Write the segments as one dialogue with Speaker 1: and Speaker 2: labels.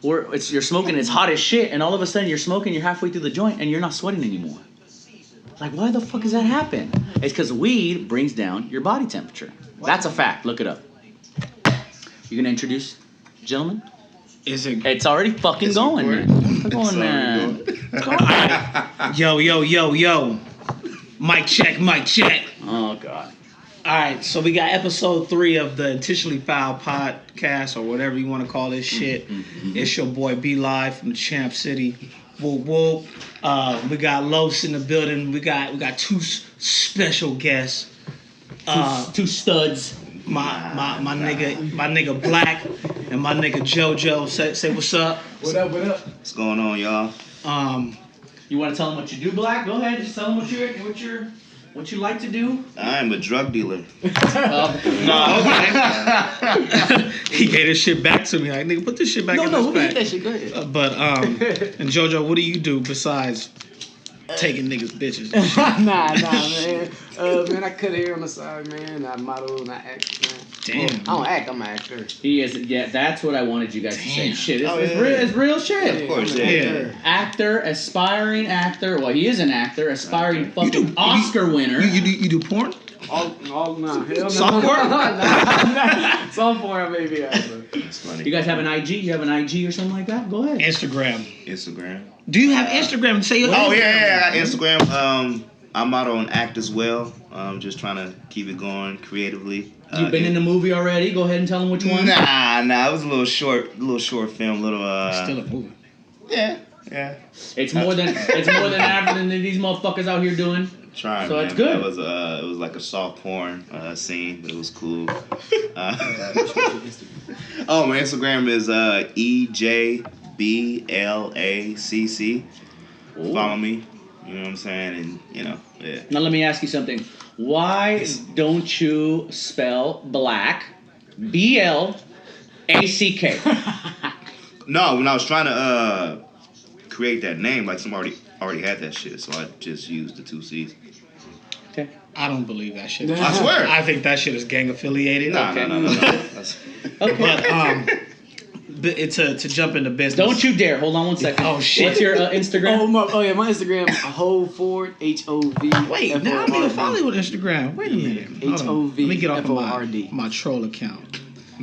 Speaker 1: where you're smoking, it's hot as shit, and all of a sudden you're smoking, you're halfway through the joint, and you're not sweating anymore. Like, why the fuck does that happen? It's because weed brings down your body temperature. That's a fact. Look it up. You gonna introduce, gentlemen?
Speaker 2: Is it?
Speaker 1: It's already fucking going, man. It's going, man. It's going.
Speaker 2: Yo. Mic check.
Speaker 1: Oh, God.
Speaker 2: All right, so we got episode 3 of the Intentionally Foul podcast, or whatever you want to call this shit. It's your boy B Live from Champ City. Whoop whoop. We got Los in the building. We got 2 special guests.
Speaker 1: Two studs.
Speaker 2: My nigga Black and my nigga JoJo. Say what's up.
Speaker 3: What up?
Speaker 4: What's going on, y'all?
Speaker 1: You want to tell them what you do, Black? Go ahead. Just tell them what you like to do.
Speaker 4: I'm a drug dealer.
Speaker 2: No, okay. He gave this shit back to me. Like, nigga, put this shit back in this
Speaker 1: we'll
Speaker 2: bag.
Speaker 1: get that shit. Go ahead.
Speaker 2: And JoJo, what do you do besides taking niggas' bitches?
Speaker 3: Nah, man. Man, I cut hair on the side, man. I model and I act, man.
Speaker 2: Damn.
Speaker 3: Well, I don't act, I'm an actor.
Speaker 1: He is. Yeah, that's what I wanted you guys to say. Shit, it's,
Speaker 4: Oh,
Speaker 1: it's,
Speaker 4: yeah.
Speaker 1: real, it's real shit.
Speaker 4: Of course,
Speaker 2: Yeah.
Speaker 1: Actor, aspiring actor. Well, he is an actor, aspiring fucking Oscar winner.
Speaker 2: You do porn?
Speaker 3: All nah, hell no.
Speaker 2: Soft porn?
Speaker 3: Nah. Soft porn, maybe.
Speaker 4: It's funny.
Speaker 1: You guys have an IG? You have an IG or something like that? Go ahead.
Speaker 2: Instagram. Do you have Instagram? Say your
Speaker 4: Oh
Speaker 2: Instagram.
Speaker 4: yeah, I got Instagram. I model and act as well. Just trying to keep it going creatively.
Speaker 1: You've been in the movie already? Go ahead and tell them which one.
Speaker 4: Nah. It was a little short film.
Speaker 2: Still a movie.
Speaker 4: Yeah.
Speaker 1: It's more than average than these motherfuckers out here doing.
Speaker 4: Trying.
Speaker 1: So
Speaker 4: man.
Speaker 1: it's good.
Speaker 4: It was like a soft porn scene, but it was cool. Oh, my Instagram is EJBLACC. Follow me. You know what I'm saying? And yeah.
Speaker 1: Now let me ask you something. Why don't you spell black BLACK?
Speaker 4: No, when I was trying to create that name, like somebody already had that shit, so I just used the 2 C's.
Speaker 1: Okay.
Speaker 2: I don't believe that shit.
Speaker 4: I swear.
Speaker 2: I think that shit is gang affiliated.
Speaker 4: No. That's,
Speaker 1: Okay.
Speaker 2: But to jump into business.
Speaker 1: Don't you dare. Hold on one second.
Speaker 2: Oh, shit.
Speaker 1: What's your Instagram?
Speaker 3: My Instagram, Hove4, HOV.
Speaker 2: Wait, now I'm gonna follow you on Instagram. Wait a minute. Hold on.
Speaker 3: HOV.
Speaker 2: Let me get off of
Speaker 3: FORD.
Speaker 2: my troll account.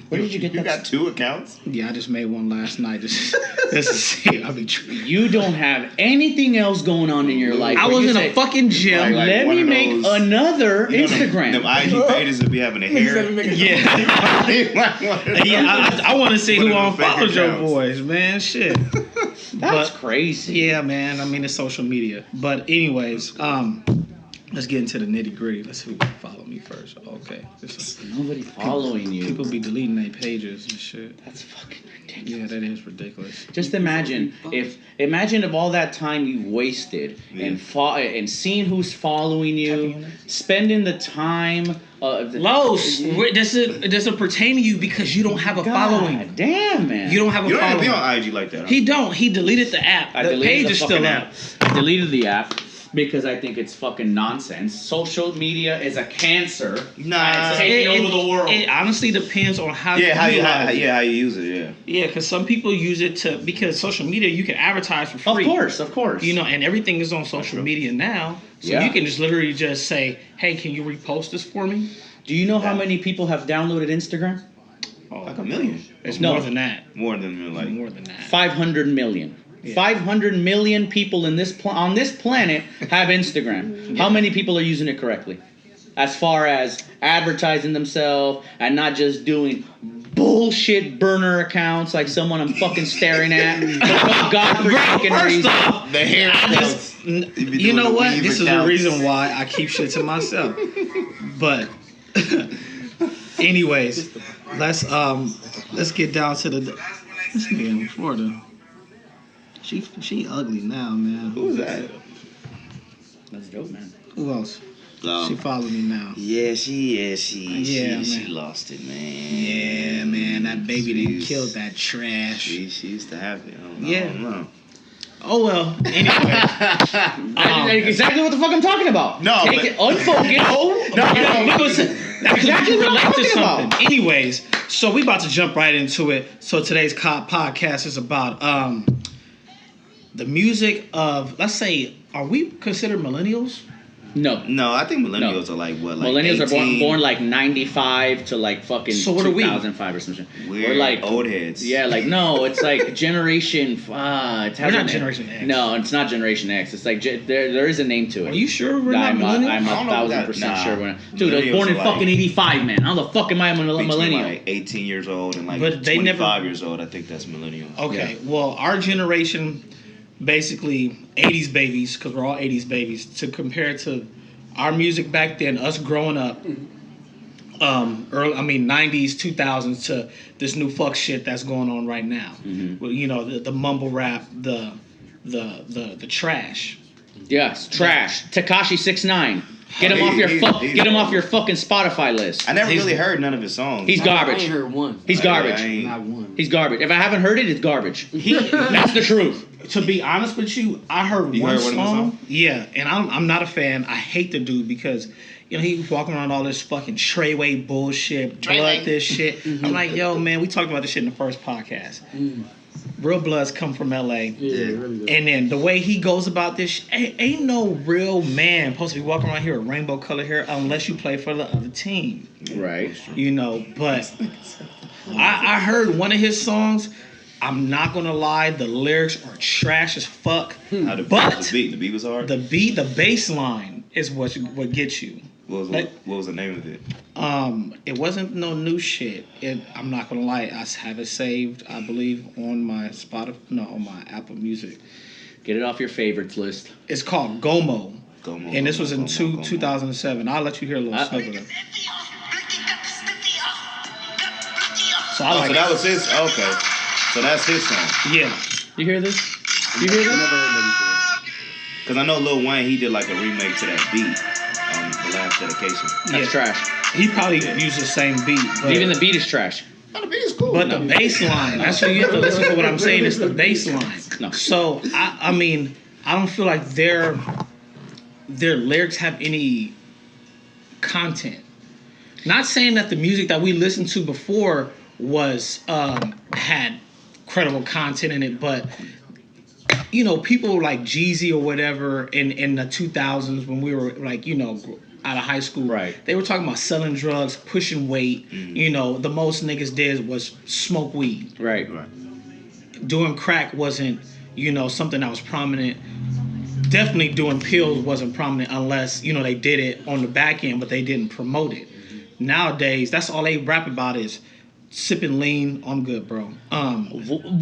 Speaker 1: Where did you get
Speaker 4: you
Speaker 1: that?
Speaker 4: got 2 accounts?
Speaker 2: Yeah, I just made one last night. Just to see. I be.
Speaker 1: You don't have anything else going on in your life.
Speaker 2: I
Speaker 1: where
Speaker 2: was
Speaker 1: you
Speaker 2: in
Speaker 1: say,
Speaker 2: a fucking gym.
Speaker 4: Like
Speaker 1: let
Speaker 4: one
Speaker 1: me
Speaker 4: of
Speaker 1: make
Speaker 4: those-
Speaker 1: another
Speaker 4: You know,
Speaker 1: Instagram.
Speaker 4: Them IG pages that be having a hair.
Speaker 2: Yeah, I want to see who
Speaker 4: One of them fake
Speaker 2: unfollows your
Speaker 4: accounts.
Speaker 2: boys, man. Shit.
Speaker 1: That's
Speaker 2: But-
Speaker 1: crazy.
Speaker 2: Yeah, man. I mean, it's social media. But anyways, let's get into the nitty gritty. Let's see who can follow me first. Okay.
Speaker 1: Nobody following you.
Speaker 2: People be deleting their pages and shit.
Speaker 1: That's fucking ridiculous.
Speaker 2: Yeah, that is ridiculous.
Speaker 1: Just imagine if all that time you wasted and seeing who's following you, spending the time.
Speaker 2: Los, does it pertain to you because you don't have a following?
Speaker 1: Damn, man.
Speaker 2: You don't have a
Speaker 4: You don't
Speaker 2: following.
Speaker 4: even be on IG like that. Huh?
Speaker 2: He don't. He deleted the app.
Speaker 1: I
Speaker 2: The
Speaker 1: deleted
Speaker 2: page
Speaker 1: the
Speaker 2: is still
Speaker 1: fucking
Speaker 2: up.
Speaker 1: app. I deleted the app because I think it's fucking nonsense. Social media is a cancer.
Speaker 4: Nah.
Speaker 1: It's taking over the world.
Speaker 2: It honestly depends on how you
Speaker 4: How
Speaker 2: utilize it.
Speaker 4: you use it, yeah.
Speaker 2: Yeah, because some people use it because social media, you can advertise for free.
Speaker 1: Of course.
Speaker 2: You know, and everything is on social media now. So
Speaker 1: Yeah.
Speaker 2: you can just literally just say, hey, can you repost this for me?
Speaker 1: Do you know how many people have downloaded Instagram?
Speaker 2: Oh,
Speaker 4: Like a million.
Speaker 2: it's
Speaker 1: No.
Speaker 2: more than that.
Speaker 4: More than like.
Speaker 2: More than that.
Speaker 1: 500 million.
Speaker 2: Yeah.
Speaker 1: 500 million people on this planet have Instagram. How many people are using it correctly? As far as advertising themselves and not just doing bullshit burner accounts like someone I'm fucking staring at. God for fucking
Speaker 2: First
Speaker 1: reason.
Speaker 2: off,
Speaker 4: The hair.
Speaker 2: you know what? This is the reason why I keep shit to myself. But anyways, let's get down to this nigga in Florida. She ugly now, man.
Speaker 4: Who's that?
Speaker 1: That's dope, man.
Speaker 2: Who else?
Speaker 4: Um,
Speaker 2: She follow me now.
Speaker 4: Yeah, she
Speaker 2: man.
Speaker 4: lost it, man.
Speaker 2: Yeah, man, that baby done killed that trash.
Speaker 4: She used to have it. I don't know.
Speaker 2: Oh well. Anyway,
Speaker 1: Exactly what the fuck I'm talking about.
Speaker 4: No,
Speaker 1: Take
Speaker 4: but-
Speaker 1: it, unfocus.
Speaker 2: no. That
Speaker 1: Exactly
Speaker 2: could
Speaker 1: what I'm
Speaker 2: relate to
Speaker 1: talking
Speaker 2: something.
Speaker 1: about.
Speaker 2: Anyways, so we about to jump right into it. So today's podcast is about the music of, let's say, are we considered millennials?
Speaker 1: No.
Speaker 4: No, I think millennials are like what? Like
Speaker 1: Millennials
Speaker 4: 18?
Speaker 1: are born like 95 to like fucking
Speaker 2: So what are we?
Speaker 1: 2005 or something.
Speaker 4: We're
Speaker 1: like
Speaker 4: old heads.
Speaker 1: Yeah, like no, it's like generation. We're
Speaker 2: We're not Generation X.
Speaker 1: No, it's not Generation X. It's like there is a name to it.
Speaker 2: Are you sure we're not millennials?
Speaker 1: I'm
Speaker 4: I don't know about
Speaker 1: 1,000%
Speaker 4: that.
Speaker 1: sure.
Speaker 4: Nah.
Speaker 1: We're not. Dude, I was born in
Speaker 4: Millennials are
Speaker 1: fucking
Speaker 4: like-
Speaker 1: 85, man. How the fuck am I a
Speaker 4: Between
Speaker 1: millennial?
Speaker 4: like 18 years old and like
Speaker 2: But they
Speaker 4: 25
Speaker 2: never-
Speaker 4: years old. I think that's millennial.
Speaker 2: Okay, well, our generation, basically 80s babies, because we're all 80s babies, to compare to our music back then, us growing up, 90s, 2000s to this new fuck shit that's going on right now. Well, you know, the mumble rap, the trash.
Speaker 1: Yes, trash. Tekashi 6ix9ine. Get him off your fucking Spotify list.
Speaker 4: I never really heard none of his songs.
Speaker 1: He's
Speaker 3: I
Speaker 1: garbage.
Speaker 3: ain't heard one.
Speaker 1: He's garbage.
Speaker 4: I ain't-
Speaker 3: Not one.
Speaker 1: He's garbage. If I haven't heard it, it's garbage. That's the truth.
Speaker 2: To be honest with you, I heard
Speaker 4: You
Speaker 2: one
Speaker 4: heard one of his
Speaker 2: song.
Speaker 4: songs?
Speaker 2: Yeah, and I'm not a fan. I hate the dude because, you know, he was walking around all this fucking Treyway bullshit, blood this shit. I'm like, yo, man, we talked about this shit in the first podcast. Real Bloods come from LA.
Speaker 3: Yeah, it really does.
Speaker 2: And then the way he goes about this, ain't no real man supposed to be walking around here with rainbow color hair unless you play for the other team.
Speaker 1: Right.
Speaker 2: You know, but I heard one of his songs. I'm not gonna lie, the lyrics are trash as fuck.
Speaker 4: How the beat was hard.
Speaker 2: The bass line is what gets you.
Speaker 4: What was the name of it?
Speaker 2: It wasn't no new shit. I'm not gonna lie, I have it saved, I believe, on my on my Apple Music.
Speaker 1: Get it off your favorites list.
Speaker 2: It's called Gomo.
Speaker 4: Gomo,
Speaker 2: And this was in
Speaker 4: Gomo.
Speaker 2: 2007. I'll let you hear a little snippet of it. So I
Speaker 4: Oh,
Speaker 2: like
Speaker 4: so that was his. Okay, so that's his song.
Speaker 2: yeah.
Speaker 1: You hear this? You hear
Speaker 3: I
Speaker 1: this?
Speaker 3: never heard that
Speaker 4: Cause I know Lil Wayne, he did like a remake to that beat on the last dedication.
Speaker 1: That's
Speaker 2: Yeah.
Speaker 1: trash.
Speaker 2: He probably used the same beat. But
Speaker 1: Even the beat is trash.
Speaker 4: Oh, the beat is cool.
Speaker 2: But the bass line, that's what you have to listen to what I'm saying, it's the bass line.
Speaker 1: No.
Speaker 2: So, I mean, I don't feel like their lyrics have any content. Not saying that the music that we listened to before was, had credible content in it, but, you know, people like Jeezy or whatever in the 2000s when we were like, you know, out of high school,
Speaker 1: Right.
Speaker 2: they were talking about selling drugs, pushing weight. You know, the most niggas did was smoke weed.
Speaker 1: Right.
Speaker 2: Doing crack wasn't, you know, something that was prominent. Definitely doing pills wasn't prominent unless, you know, they did it on the back end, but they didn't promote it. Nowadays, that's all they rap about is sipping lean. I'm good, bro.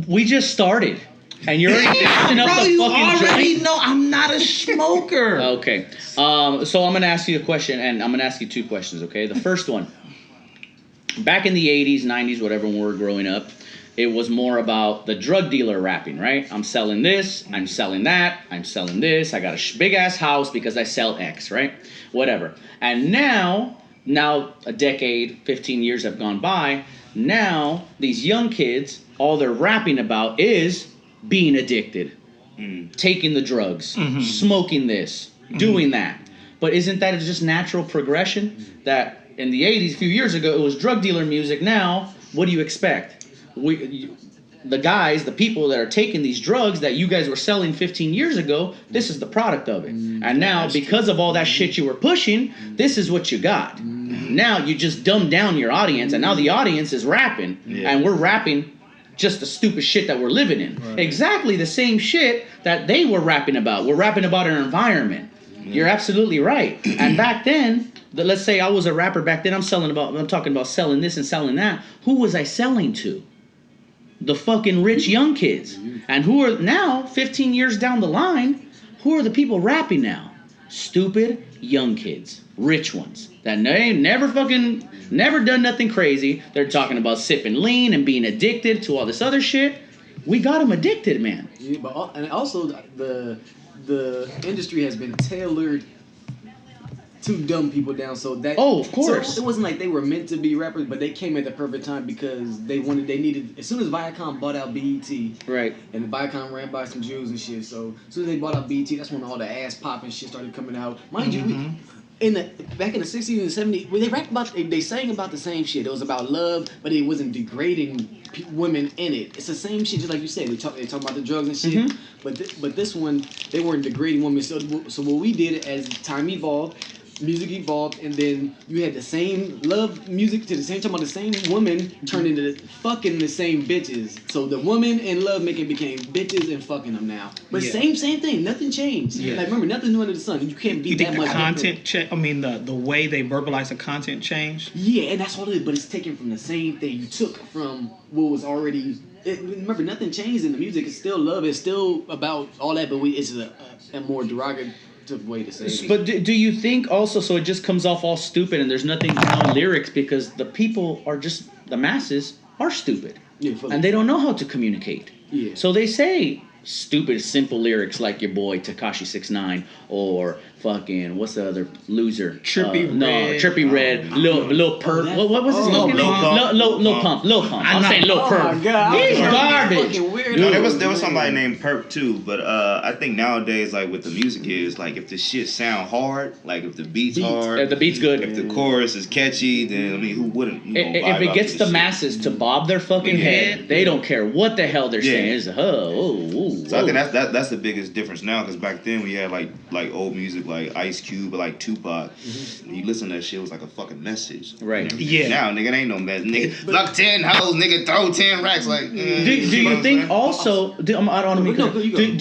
Speaker 1: We just started. And you're already finishing up
Speaker 2: bro,
Speaker 1: the
Speaker 2: you
Speaker 1: fucking
Speaker 2: already
Speaker 1: joint?
Speaker 2: know I'm not a smoker.
Speaker 1: Okay. So I'm going to ask you a question, and I'm going to ask you two questions, okay? The first one. Back in the 80s, 90s, whatever, when we were growing up, it was more about the drug dealer rapping, right? I'm selling this, I'm selling that, I'm selling this, I got a big-ass house because I sell X, right? Whatever. And now a decade, 15 years have gone by, now these young kids, all they're rapping about is being addicted, taking the drugs, smoking this, doing that. But isn't that just natural progression? That in the 80s, a few years ago, it was drug dealer music. Now, what do you expect? The guys, the people that are taking these drugs that you guys were selling 15 years ago, this is the product of it. And now, because of all that shit you were pushing, this is what you got. Now you just dumb down your audience, and now the audience is rapping, and we're rapping just the stupid shit that we're living in. Right. Exactly the same shit that they were rapping about. We're rapping about our environment. You're absolutely right. And back then, let's say I was a rapper back then, I'm talking about selling this and selling that. Who was I selling to? The fucking rich young kids. And who are now, 15 years down the line, who are the people rapping now? Stupid young kids. Rich ones. That ain't never done nothing crazy. They're talking about sipping lean and being addicted to all this other shit. We got them addicted, man.
Speaker 3: Yeah, and also the industry has been tailored to dumb people down, so that
Speaker 1: of course.
Speaker 3: So it wasn't like they were meant to be rappers, but they came at the perfect time because they needed. As soon as Viacom bought out BET,
Speaker 1: right,
Speaker 3: and Viacom ran by some Jews and shit, so as soon as they bought out BET, that's when all the ass popping shit started coming out. Mind you, back in the 60s and 70s, they rapped about, they sang about the same shit. It was about love, but it wasn't degrading women in it. It's the same shit, just like you said. They talk about the drugs and shit, but this one, they weren't degrading women. So what we did as time evolved, music evolved, and then you had the same love music to the same time about the same woman turned into fucking the same bitches. So the woman and love making became bitches and fucking them now. But same thing. Nothing changed.
Speaker 2: Yeah.
Speaker 3: Like remember, nothing new under the sun. You can't be
Speaker 2: You think
Speaker 3: that
Speaker 2: the
Speaker 3: much.
Speaker 2: content I mean, the way they verbalize the content changed?
Speaker 3: Yeah, and that's all it is. But it's taken from the same thing you took from what was already. Remember, nothing changed in the music. It's still love. It's still about all that. But it's a more derogatory way to say it.
Speaker 1: But do you think also, so it just comes off all stupid and there's nothing beyond lyrics because the people are just, the masses are stupid.
Speaker 3: Yeah,
Speaker 1: and they don't know how to communicate.
Speaker 3: Yeah.
Speaker 1: So they say stupid, simple lyrics like your boy Tekashi 6ix9ine or fucking, what's the other loser?
Speaker 2: Trippy Red.
Speaker 1: Trippy Red. Lil Perp. What was his fucking name? Lil Pump. I'm saying Lil Perp.
Speaker 3: my God.
Speaker 1: He's garbage.
Speaker 4: No, there was somebody named Perp too, but I think nowadays, like with the music is like if the shit sound hard, like if the beat's hard,
Speaker 1: If the beat's good.
Speaker 4: if the chorus is catchy, then I mean, who wouldn't?
Speaker 1: If it gets the masses to bob their fucking head, they don't care what the hell they're saying. It's
Speaker 4: So I think that's the biggest difference now, because back then we had like old music like Ice Cube or like Tupac. When you listen to that shit, it was like a fucking message.
Speaker 1: Right.
Speaker 2: Yeah.
Speaker 4: Now, nigga, it ain't no message. Nigga, fuck 10 hoes, nigga, throw 10 racks. Like,
Speaker 1: do you think also? Do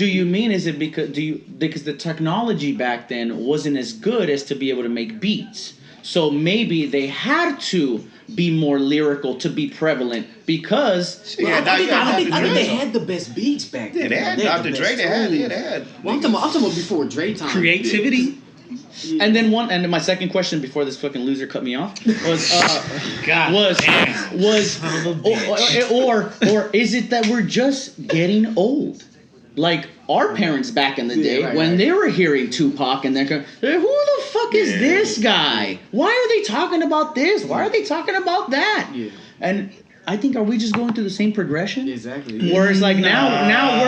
Speaker 1: you mean is it because the technology back then wasn't as good as to be able to make beats? So maybe they had to be more lyrical to be prevalent because
Speaker 3: I think they had the best beats back then.
Speaker 4: Yeah, they had Dr. Dre. They had.
Speaker 3: Well, I'm talking about before Dre time.
Speaker 2: Creativity.
Speaker 3: Yeah.
Speaker 1: And then my second question before this fucking loser cut me off was or is it that we're just getting old? Like our parents back in the day when they were hearing Tupac and they're going, who the fuck is this guy? Why are they talking about this? Why are they talking about that?
Speaker 3: Yeah.
Speaker 1: And I think, are we just going through the same progression?
Speaker 3: Exactly.
Speaker 1: Where it's like now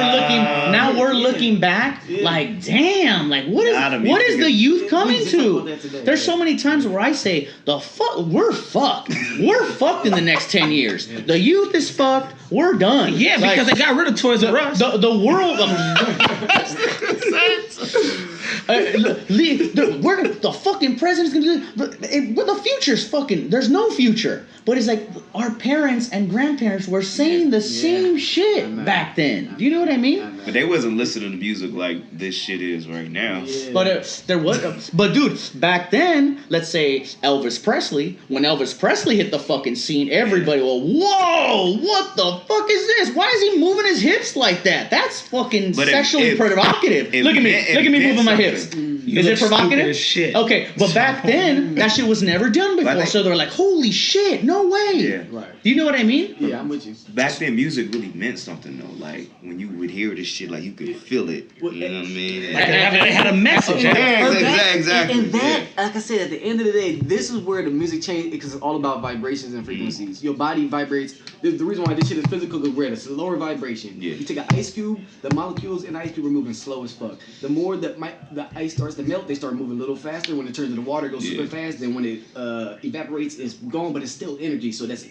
Speaker 1: we're looking back like, damn, like what is the youth coming to? There's so many times where I say we're fucked. We're fucked in the next 10 years. The youth is fucked. We're done.
Speaker 2: Yeah, because they got rid of Toys R Us.
Speaker 1: The world. We're the fucking president's gonna do. But the future's fucking. There's no future. But it's like our parents and grandparents were saying the same shit back then. Do you know what I mean?
Speaker 4: But they wasn't listening to music like this shit is right now.
Speaker 3: Yeah.
Speaker 1: But there was. But dude, back then, let's say Elvis Presley. When Elvis Presley hit the fucking scene, everybody was, whoa, what the fuck is this? Why is he moving his hips like that? That's fucking sexually provocative. Look at me moving my hips. Is it provocative?
Speaker 2: As shit.
Speaker 1: Okay, but back then that shit was never done before, so they're like, holy shit, no way.
Speaker 4: Yeah.
Speaker 3: Right.
Speaker 1: Do you know what I mean?
Speaker 3: Yeah, I'm with you.
Speaker 4: Back then, music really meant something though. Like when you would hear this shit, like you could feel it. You know what I mean?
Speaker 2: Like they had a message.
Speaker 4: Exactly.
Speaker 3: And that, like I said, at the end of the day, this is where the music changed because it's all about vibrations and frequencies. Your body vibrates. The reason why this shit is physical is where it's a lower vibration.
Speaker 4: Yeah.
Speaker 3: You take an ice cube, the molecules in the ice cube are moving slow as fuck. The more the ice starts to melt, they start moving a little faster. When it turns into water, it goes super fast. Then when it evaporates, it's gone, but it's still energy. So that's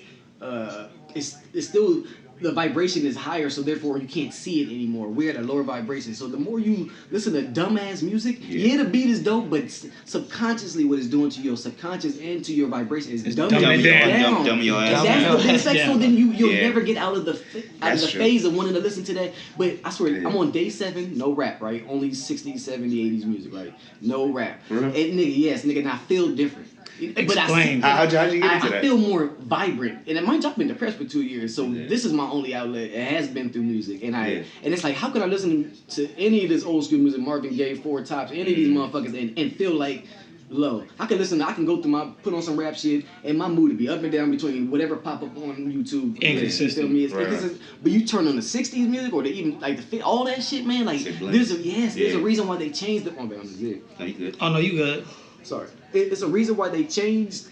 Speaker 3: it's still, the vibration is higher, so therefore you can't see it anymore. We're at a lower vibration. So the more you listen to dumbass music, the beat is dope, but subconsciously what it's doing to your subconscious and to your vibration is dumbing you down.
Speaker 4: Dumb your ass.
Speaker 3: And that's the effect. So then you'll
Speaker 4: Yeah.
Speaker 3: never get out of the phase of wanting to listen to that. But I swear, I'm on day 7, no rap, right? Only 60s, 70s, 80s music, right? No rap.
Speaker 4: Really?
Speaker 3: And nigga, and I feel different.
Speaker 2: Explain.
Speaker 4: How'd you get into that?
Speaker 3: I feel more vibrant, and mind you, I've been depressed for 2 years, so this is my only outlet. It has been through music, and and it's like, how could I listen to any of this old school music, Marvin Gaye, Four Tops, any of these motherfuckers, and feel like low? I can go through put on some rap shit, and my mood would be up and down between whatever pop up on YouTube.
Speaker 2: Inconsistent.
Speaker 3: You feel me? But you turn on the 60s music or even like all that shit, man. Like there's a reason why they changed the. Oh, man, I'm good.
Speaker 4: No, you good.
Speaker 2: Oh no, you good.
Speaker 3: Sorry. It's a reason why they changed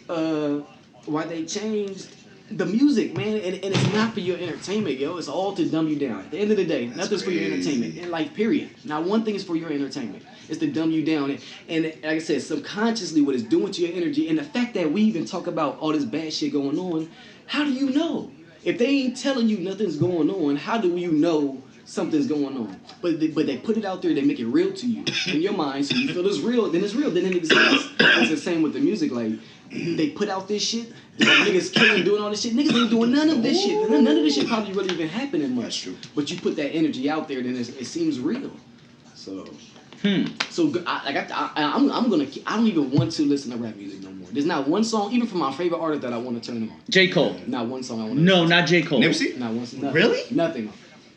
Speaker 3: the music, man, and it's not for your entertainment, yo. It's all to dumb you down. At the end of the day, nothing's for your entertainment. And like, period. Now, one thing is for your entertainment. It's to dumb you down. And like I said, subconsciously, what it's doing to your energy, and the fact that we even talk about all this bad shit going on, how do you know? If they ain't telling you nothing's going on, how do you know something's going on? But they put it out there, they make it real to you in your mind, so you feel it's real, then it exists. It's the same with the music, like, they put out this shit, like, niggas killing, doing all this shit. Niggas ain't doing none of this shit. None of this shit probably really even happening much.
Speaker 4: That's true.
Speaker 3: But you put that energy out there, then it seems real. So, I don't even want to listen to rap music no more. There's not one song, even from my favorite artist, that I want to turn on.
Speaker 1: J. Cole.
Speaker 3: Not one song I want to.
Speaker 1: No, not J. Cole.
Speaker 4: Nipsey?
Speaker 3: Not one. Nothing.
Speaker 2: Really?
Speaker 3: Nothing.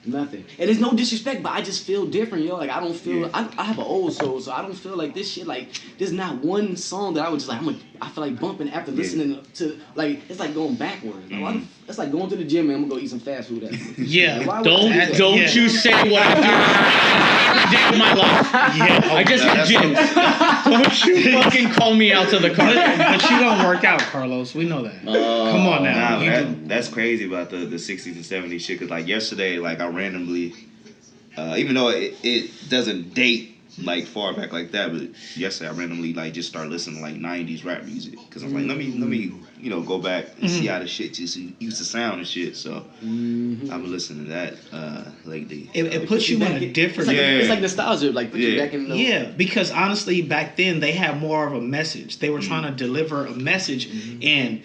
Speaker 3: And there's no disrespect, but I just feel different, yo. Like, I don't feel. I have an old soul, so I don't feel like this shit. Like, there's not one song that I would just like. I feel like bumping after listening to. Like, it's like going backwards. Like, it's like going to the gym and I'm gonna go eat some fast food after.
Speaker 2: Yeah.
Speaker 3: Like, why would I do that?
Speaker 1: Don't you say what I did with my life.
Speaker 2: Yeah.
Speaker 1: I just hit gym. Don't you fucking call me out to the car.
Speaker 2: But you don't work out, Carlos. We know that. Come on now.
Speaker 4: Nah, that's crazy about the 60s and 70s shit. Cause like yesterday, like I randomly, even though it doesn't date like far back like that, but yesterday I randomly like just started listening to like 90s rap music. Cause I'm like, let me go back and see how the shit just used to sound and shit. So I've been listening to that lately.
Speaker 2: It puts you in a different.
Speaker 3: It's like nostalgia, like put you back in the.
Speaker 2: Yeah, because honestly, back then they had more of a message. They were trying to deliver a message, and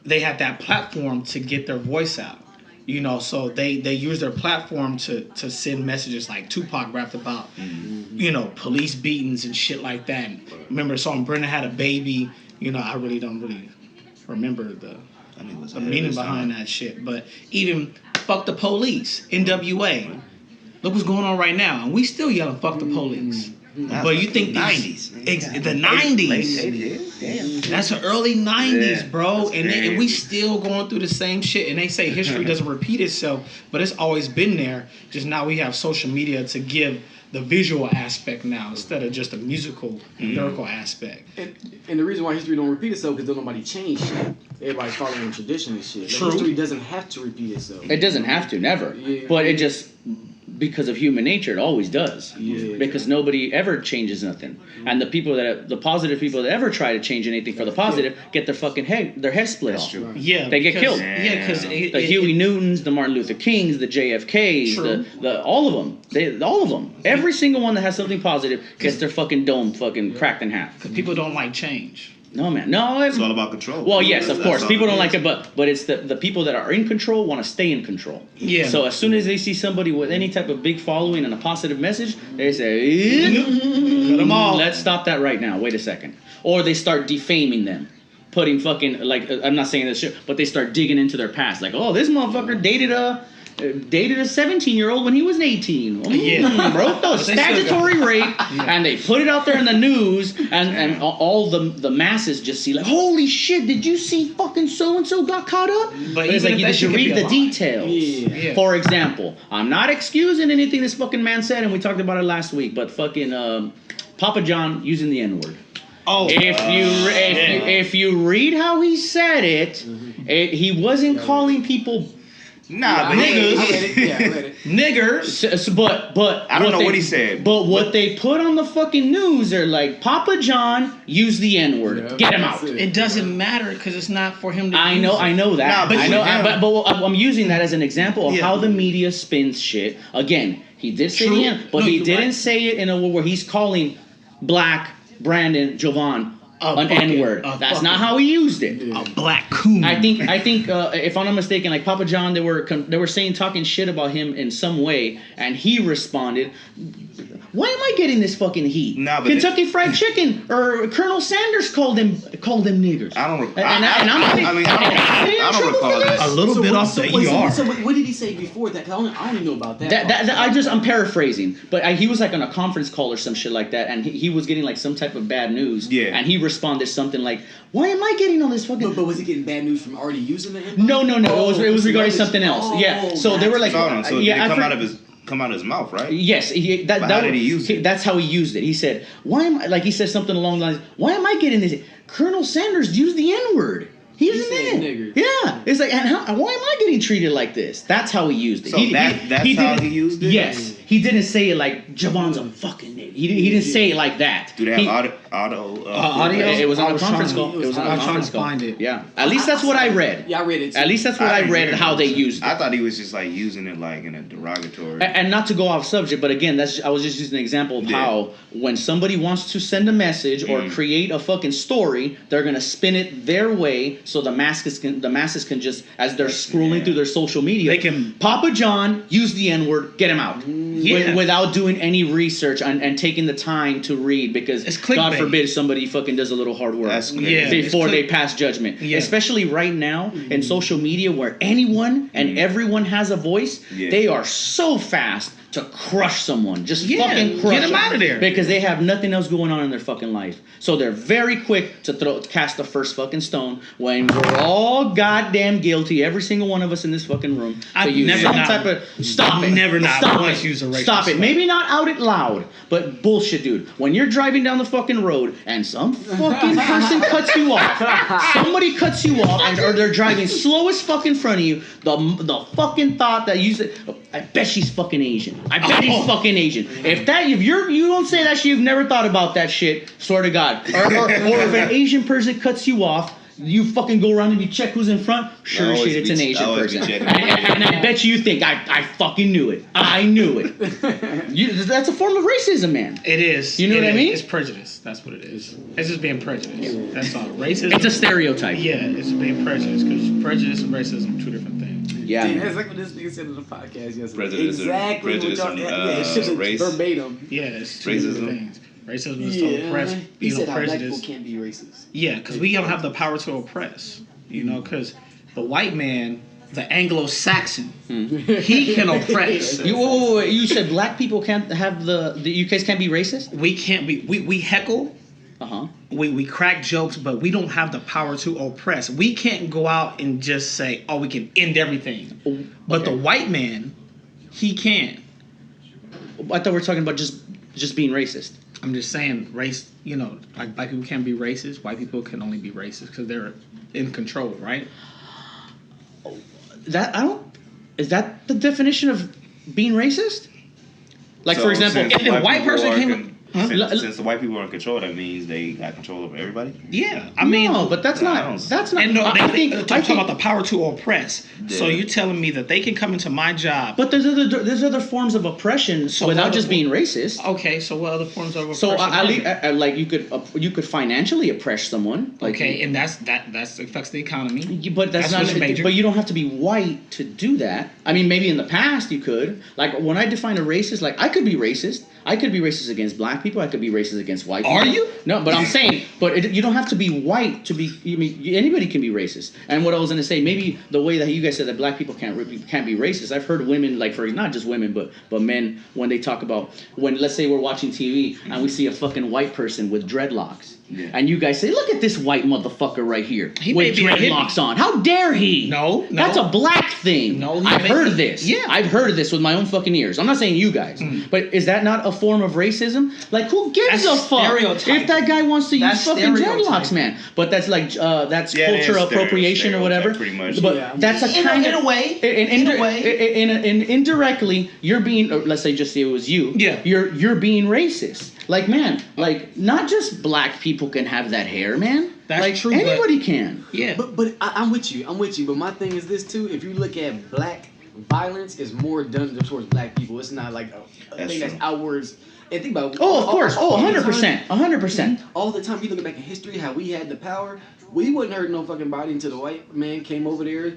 Speaker 2: they had that platform to get their voice out. You know, so they use their platform to send messages like Tupac rapped about, you know, police beatings and shit like that. Remember the song Brenda Had a Baby? You know, I really don't remember the meaning behind that shit. But even Fuck the Police, NWA. Look what's going on right now. And we still yelling Fuck the Police. But you think
Speaker 4: the 90s.
Speaker 2: The 90s.
Speaker 4: Late 80s. Damn.
Speaker 2: That's the early 90s,
Speaker 4: Yeah,
Speaker 2: bro. And we
Speaker 4: crazy.
Speaker 2: still going through the same shit. And they say history doesn't repeat itself, but it's always been there. Just now we have social media to give the visual aspect now instead of just a musical, lyrical aspect.
Speaker 3: And the reason why history don't repeat itself is because nobody changed shit. Everybody's following tradition and shit.
Speaker 2: True.
Speaker 3: History doesn't have to repeat itself.
Speaker 1: It doesn't have to, never.
Speaker 3: Yeah.
Speaker 1: But it just, because of human nature, it always does.
Speaker 3: Yeah.
Speaker 1: Because nobody ever changes nothing. And the positive people that ever try to change anything for the positive get their fucking their head split off.
Speaker 4: True.
Speaker 2: Yeah,
Speaker 1: They get killed.
Speaker 2: Yeah, because
Speaker 1: The Huey Newtons, the Martin Luther Kings, the JFKs,
Speaker 2: True.
Speaker 1: the all of them. All of them. Every single one that has something positive gets their fucking dome fucking cracked in half.
Speaker 2: people don't like change.
Speaker 1: No, man. No,
Speaker 4: It's all about control.
Speaker 1: well, yes, of
Speaker 4: That's
Speaker 1: course.
Speaker 4: all
Speaker 1: People
Speaker 4: it
Speaker 1: don't
Speaker 4: is.
Speaker 1: like it, but it's the people that are in control want to stay in control.
Speaker 2: Yeah.
Speaker 1: So as soon as they see somebody with any type of big following and a positive message, they say,
Speaker 2: Cut them off.
Speaker 1: let's stop that right now. Wait a second. Or they start defaming them. Putting fucking, like, I'm not saying this shit, but they start digging into their past. Like, oh, this motherfucker dated a 17-year-old when he was 18.
Speaker 2: Yeah.
Speaker 1: Broke the
Speaker 2: But they still
Speaker 1: statutory rape, and they put it out there in the news, and all the masses just see like, holy shit, did you see fucking so-and-so got caught up? But it's
Speaker 2: even
Speaker 1: like,
Speaker 2: if that
Speaker 1: did you
Speaker 2: shit could be
Speaker 1: read
Speaker 2: a
Speaker 1: the
Speaker 2: lie.
Speaker 1: details?
Speaker 3: Yeah.
Speaker 1: For example, I'm not excusing anything this fucking man said, and we talked about it last week, but fucking Papa John using the N-word.
Speaker 2: Oh,
Speaker 1: If you read how he said it, he wasn't calling people
Speaker 4: Nah, but
Speaker 1: Niggas.
Speaker 3: I read it. Yeah, I read it.
Speaker 1: niggers, but
Speaker 4: I don't know what he said.
Speaker 1: But what they put on the fucking news, they're like, Papa John used the N-word.
Speaker 3: Yeah,
Speaker 1: Get him
Speaker 3: that's
Speaker 1: out.
Speaker 3: it.
Speaker 2: it doesn't matter because it's not for him to
Speaker 1: I
Speaker 2: use
Speaker 1: know
Speaker 2: it.
Speaker 1: that.
Speaker 4: Nah, but
Speaker 1: I know,
Speaker 4: you-
Speaker 1: but I'm using that as an example of
Speaker 2: Yeah.
Speaker 1: how the media spins shit. Again, he did say
Speaker 2: True.
Speaker 1: the N, but
Speaker 2: No,
Speaker 1: he
Speaker 2: you're
Speaker 1: didn't
Speaker 2: right.
Speaker 1: say it in a way where he's calling Black Brandon Jovan an
Speaker 2: fucking-
Speaker 1: N-word. That's not how he used it.
Speaker 2: A black coon.
Speaker 1: I think if I'm not mistaken, like Papa John, they were saying talking shit about him in some way, and he responded, "Why am I getting this fucking heat?
Speaker 4: Nah, but
Speaker 1: Kentucky Fried Chicken or Colonel Sanders called them niggers."
Speaker 4: I don't.
Speaker 1: I
Speaker 4: don't recall this.
Speaker 2: a little bit off the ER.
Speaker 3: So what did he say before that? 'Cause I don't even know about that.
Speaker 1: I'm paraphrasing, but he was like on a conference call or some shit like that, and he was getting like some type of bad news.
Speaker 4: Yeah.
Speaker 1: And he responded something like, "Why am I getting all this fucking?"
Speaker 3: But was he getting bad news from already using the
Speaker 1: No.
Speaker 3: Oh,
Speaker 1: it was regarding
Speaker 3: it's-
Speaker 1: something else.
Speaker 3: oh,
Speaker 1: Yeah. So they were like,
Speaker 4: Hold on. So
Speaker 1: yeah,
Speaker 4: did it
Speaker 1: I
Speaker 4: come
Speaker 1: for-
Speaker 4: out of his mouth, right?
Speaker 1: Yes,
Speaker 4: But how did he use it?
Speaker 1: That's how he used it. He said, "Why am I?" Like he said something along the lines, "Why am I getting this?" Colonel Sanders used the N-word. He's
Speaker 3: He
Speaker 1: a
Speaker 3: said
Speaker 1: man.
Speaker 3: nigger.
Speaker 1: Yeah. It's like, and why am I getting treated like this? That's how he used it.
Speaker 4: So that's how
Speaker 1: didn't-
Speaker 4: he used it?
Speaker 1: Yes. He didn't say it like, Jovan's a fucking nigga. He didn't say it like that.
Speaker 4: Do they have audio?
Speaker 2: Audio?
Speaker 1: It was on
Speaker 2: I
Speaker 1: a
Speaker 2: was
Speaker 1: conference
Speaker 2: trying-
Speaker 1: call. It was on
Speaker 2: I
Speaker 1: a
Speaker 2: was trying
Speaker 1: conference
Speaker 2: to
Speaker 1: call.
Speaker 2: find it.
Speaker 1: Yeah. At least that's what I read.
Speaker 3: Yeah, I read it too.
Speaker 1: At least that's what I
Speaker 4: didn't
Speaker 1: read
Speaker 4: hear
Speaker 1: how
Speaker 4: it.
Speaker 1: they used it.
Speaker 4: I thought he was just like using it like in a derogatory.
Speaker 1: And not to go off subject, but again, I was just using an example of how when somebody wants to send a message or create a fucking story, they're gonna spin it their way so the masses can just, as they're scrolling through their social media,
Speaker 2: They can-
Speaker 1: Papa John use the N-word, get him out.
Speaker 2: Yeah.
Speaker 1: Without doing any research and taking the time to read, because
Speaker 2: It's
Speaker 1: God
Speaker 2: clickbait.
Speaker 1: forbid somebody fucking does a little hard work.
Speaker 4: That's crazy.
Speaker 2: Yeah.
Speaker 1: Before
Speaker 2: It's
Speaker 1: they
Speaker 2: click-
Speaker 1: pass judgment.
Speaker 2: Yeah.
Speaker 1: Especially right now in social media where anyone and everyone has a voice,
Speaker 4: Yeah.
Speaker 1: they are so fast to crush someone. Just
Speaker 2: Yeah,
Speaker 1: fucking crush
Speaker 2: get 'em
Speaker 1: them.
Speaker 2: out of there.
Speaker 1: Because they have nothing else going on in their fucking life. So they're very quick to cast the first fucking stone when we're all goddamn guilty, every single one of us in this fucking room, to
Speaker 2: I've
Speaker 1: use
Speaker 2: never
Speaker 1: some
Speaker 2: not-
Speaker 1: type of... Stop it.
Speaker 2: never not
Speaker 1: Stop
Speaker 2: once
Speaker 1: it.
Speaker 2: used a racist
Speaker 1: Stop it.
Speaker 2: slur.
Speaker 1: Maybe not out it loud, but bullshit, dude. When you're driving down the fucking road and some fucking person cuts you off, somebody cuts you off, or they're driving slow as fuck in front of you, the fucking thought that you said, I bet she's fucking Asian. I bet he's fucking Asian. If you don't say that shit, you've never thought about that shit, swear to God. Or if an Asian person cuts you off, you fucking go around and you check who's in front. Sure
Speaker 4: always
Speaker 1: shit, it's
Speaker 4: be-
Speaker 1: an
Speaker 4: I
Speaker 1: Asian
Speaker 4: always be
Speaker 1: person.
Speaker 4: checking.
Speaker 1: And I bet you think I fucking knew it. I knew it. That's a form of racism, man.
Speaker 2: It is.
Speaker 1: You know
Speaker 2: It
Speaker 1: what I
Speaker 2: is.
Speaker 1: mean?
Speaker 2: It's prejudice. That's what it is. It's just being prejudiced. That's all. Racism.
Speaker 1: It's a stereotype.
Speaker 2: Yeah, it's being prejudiced because prejudice and racism are two different things.
Speaker 1: Yeah.
Speaker 3: Damn, that's like what this nigga said in the podcast yesterday.
Speaker 4: Prejudice and-
Speaker 3: exactly
Speaker 4: prejudice
Speaker 3: what y'all.
Speaker 4: and,
Speaker 3: Yeah, it's just
Speaker 4: race.
Speaker 3: verbatim.
Speaker 2: Yeah, it's two
Speaker 4: Racism.
Speaker 2: different things. Racism is to oppress,
Speaker 3: He said how black
Speaker 2: prejudice.
Speaker 3: people can't be racist.
Speaker 2: Yeah, because we don't have the power to oppress. You know, because the white man, the Anglo-Saxon, he can oppress.
Speaker 1: Wait. You said black people can't have you guys can't be racist?
Speaker 2: We can't be. We heckle.
Speaker 1: Uh-huh.
Speaker 2: We crack jokes, but we don't have the power to oppress. We can't go out and just say, "Oh, we can end everything." But the white man, he can.
Speaker 1: I thought we were talking about just being racist.
Speaker 2: I'm just saying, race. You know, like black people can't be racist. White people can only be racist because they're in control, right?
Speaker 1: Is that the definition of being racist? Like,
Speaker 4: So
Speaker 1: for example,
Speaker 4: since
Speaker 2: if the white
Speaker 4: people
Speaker 2: person
Speaker 4: are
Speaker 2: came- Huh?
Speaker 4: since the white people are in control, that means they got control over everybody.
Speaker 2: Yeah, I mean,
Speaker 1: no, but that's
Speaker 4: I
Speaker 1: not.
Speaker 4: don't-
Speaker 1: That's not.
Speaker 2: and no,
Speaker 1: I think.
Speaker 2: I'm talking about the power to oppress. So
Speaker 4: Yeah.
Speaker 2: you're telling me that they can come into my job?
Speaker 1: But there's other forms of oppression
Speaker 2: So
Speaker 1: without
Speaker 2: what
Speaker 1: just
Speaker 2: other-
Speaker 1: being racist.
Speaker 2: Okay, so what other forms of oppression?
Speaker 1: So
Speaker 2: are there?
Speaker 1: like you could financially oppress someone. Like,
Speaker 2: Okay, and that affects the economy.
Speaker 1: But that's
Speaker 2: what's
Speaker 1: not.
Speaker 2: major.
Speaker 1: But you don't have to be white to do that. I mean, maybe in the past you could. Like when I define a racist, like I could be racist. I could be racist against black people. I could be racist against white people.
Speaker 2: Are you?
Speaker 1: No, but I'm saying, you don't have to be white to be. I mean, anybody can be racist. And what I was gonna say, maybe the way that you guys said that black people can't be racist. I've heard women, like for not just women, but men, when they talk about when, let's say we're watching TV and we see a fucking white person with dreadlocks.
Speaker 4: Yeah.
Speaker 1: And you guys say, look at this white motherfucker right here
Speaker 2: He may
Speaker 1: with
Speaker 2: be a hippie.
Speaker 1: dreadlocks on. How dare he?
Speaker 2: No.
Speaker 1: That's a black thing.
Speaker 2: No, he
Speaker 1: I've
Speaker 2: may
Speaker 1: heard
Speaker 2: be-
Speaker 1: of this.
Speaker 2: Yeah.
Speaker 1: I've heard of this with my own fucking ears. I'm not saying you guys, but is that not a form of racism? Like, who gives
Speaker 2: That's
Speaker 1: a fuck
Speaker 2: stereotyping.
Speaker 1: if that guy wants to use
Speaker 2: That's
Speaker 1: fucking
Speaker 2: stereotyping.
Speaker 1: dreadlocks, man? But that's like that's
Speaker 4: Yeah, it is
Speaker 1: cultural appropriation or whatever.
Speaker 4: pretty much.
Speaker 1: But
Speaker 3: Yeah.
Speaker 1: that's a kind
Speaker 2: in
Speaker 1: of
Speaker 2: a way.
Speaker 1: In a way, indirectly, you're being. Or let's say, just say it was you.
Speaker 2: Yeah.
Speaker 1: You're being racist. Like, man, like not just black people can have that hair, man.
Speaker 2: That's
Speaker 1: like,
Speaker 2: true, but-
Speaker 1: Anybody can.
Speaker 2: Yeah.
Speaker 3: But I'm with you. But my thing is this too. If you look at black violence, is more done towards black people. It's not like a
Speaker 4: That's
Speaker 3: thing that's
Speaker 4: true.
Speaker 3: outwards. And think about
Speaker 1: Oh, of course. Oh,
Speaker 3: all the
Speaker 1: 100%.
Speaker 3: time-
Speaker 1: 100%.
Speaker 3: All the time, you look back in history, how we had the power. We wouldn't hurt no fucking body until the white man came over there,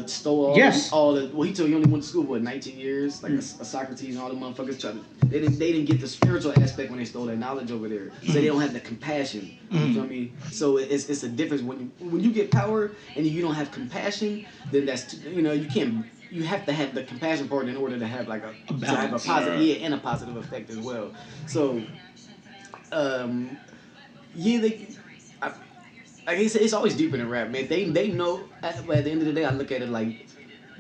Speaker 3: stole all.
Speaker 1: Yes.
Speaker 3: All the. Well, he told you only went to school for 19 years, like a Socrates and all the motherfuckers tried to. They didn't get the spiritual aspect when they stole that knowledge over there. So they don't have the compassion. You know what I mean? So it's a difference when you get power and you don't have compassion. Then that's you can't. You have to have the compassion part in order to have like a
Speaker 2: balance.
Speaker 3: positive and a positive effect as well. So, like I said, it's always deeper than rap, man. They know. But at the end of the day, I look at it like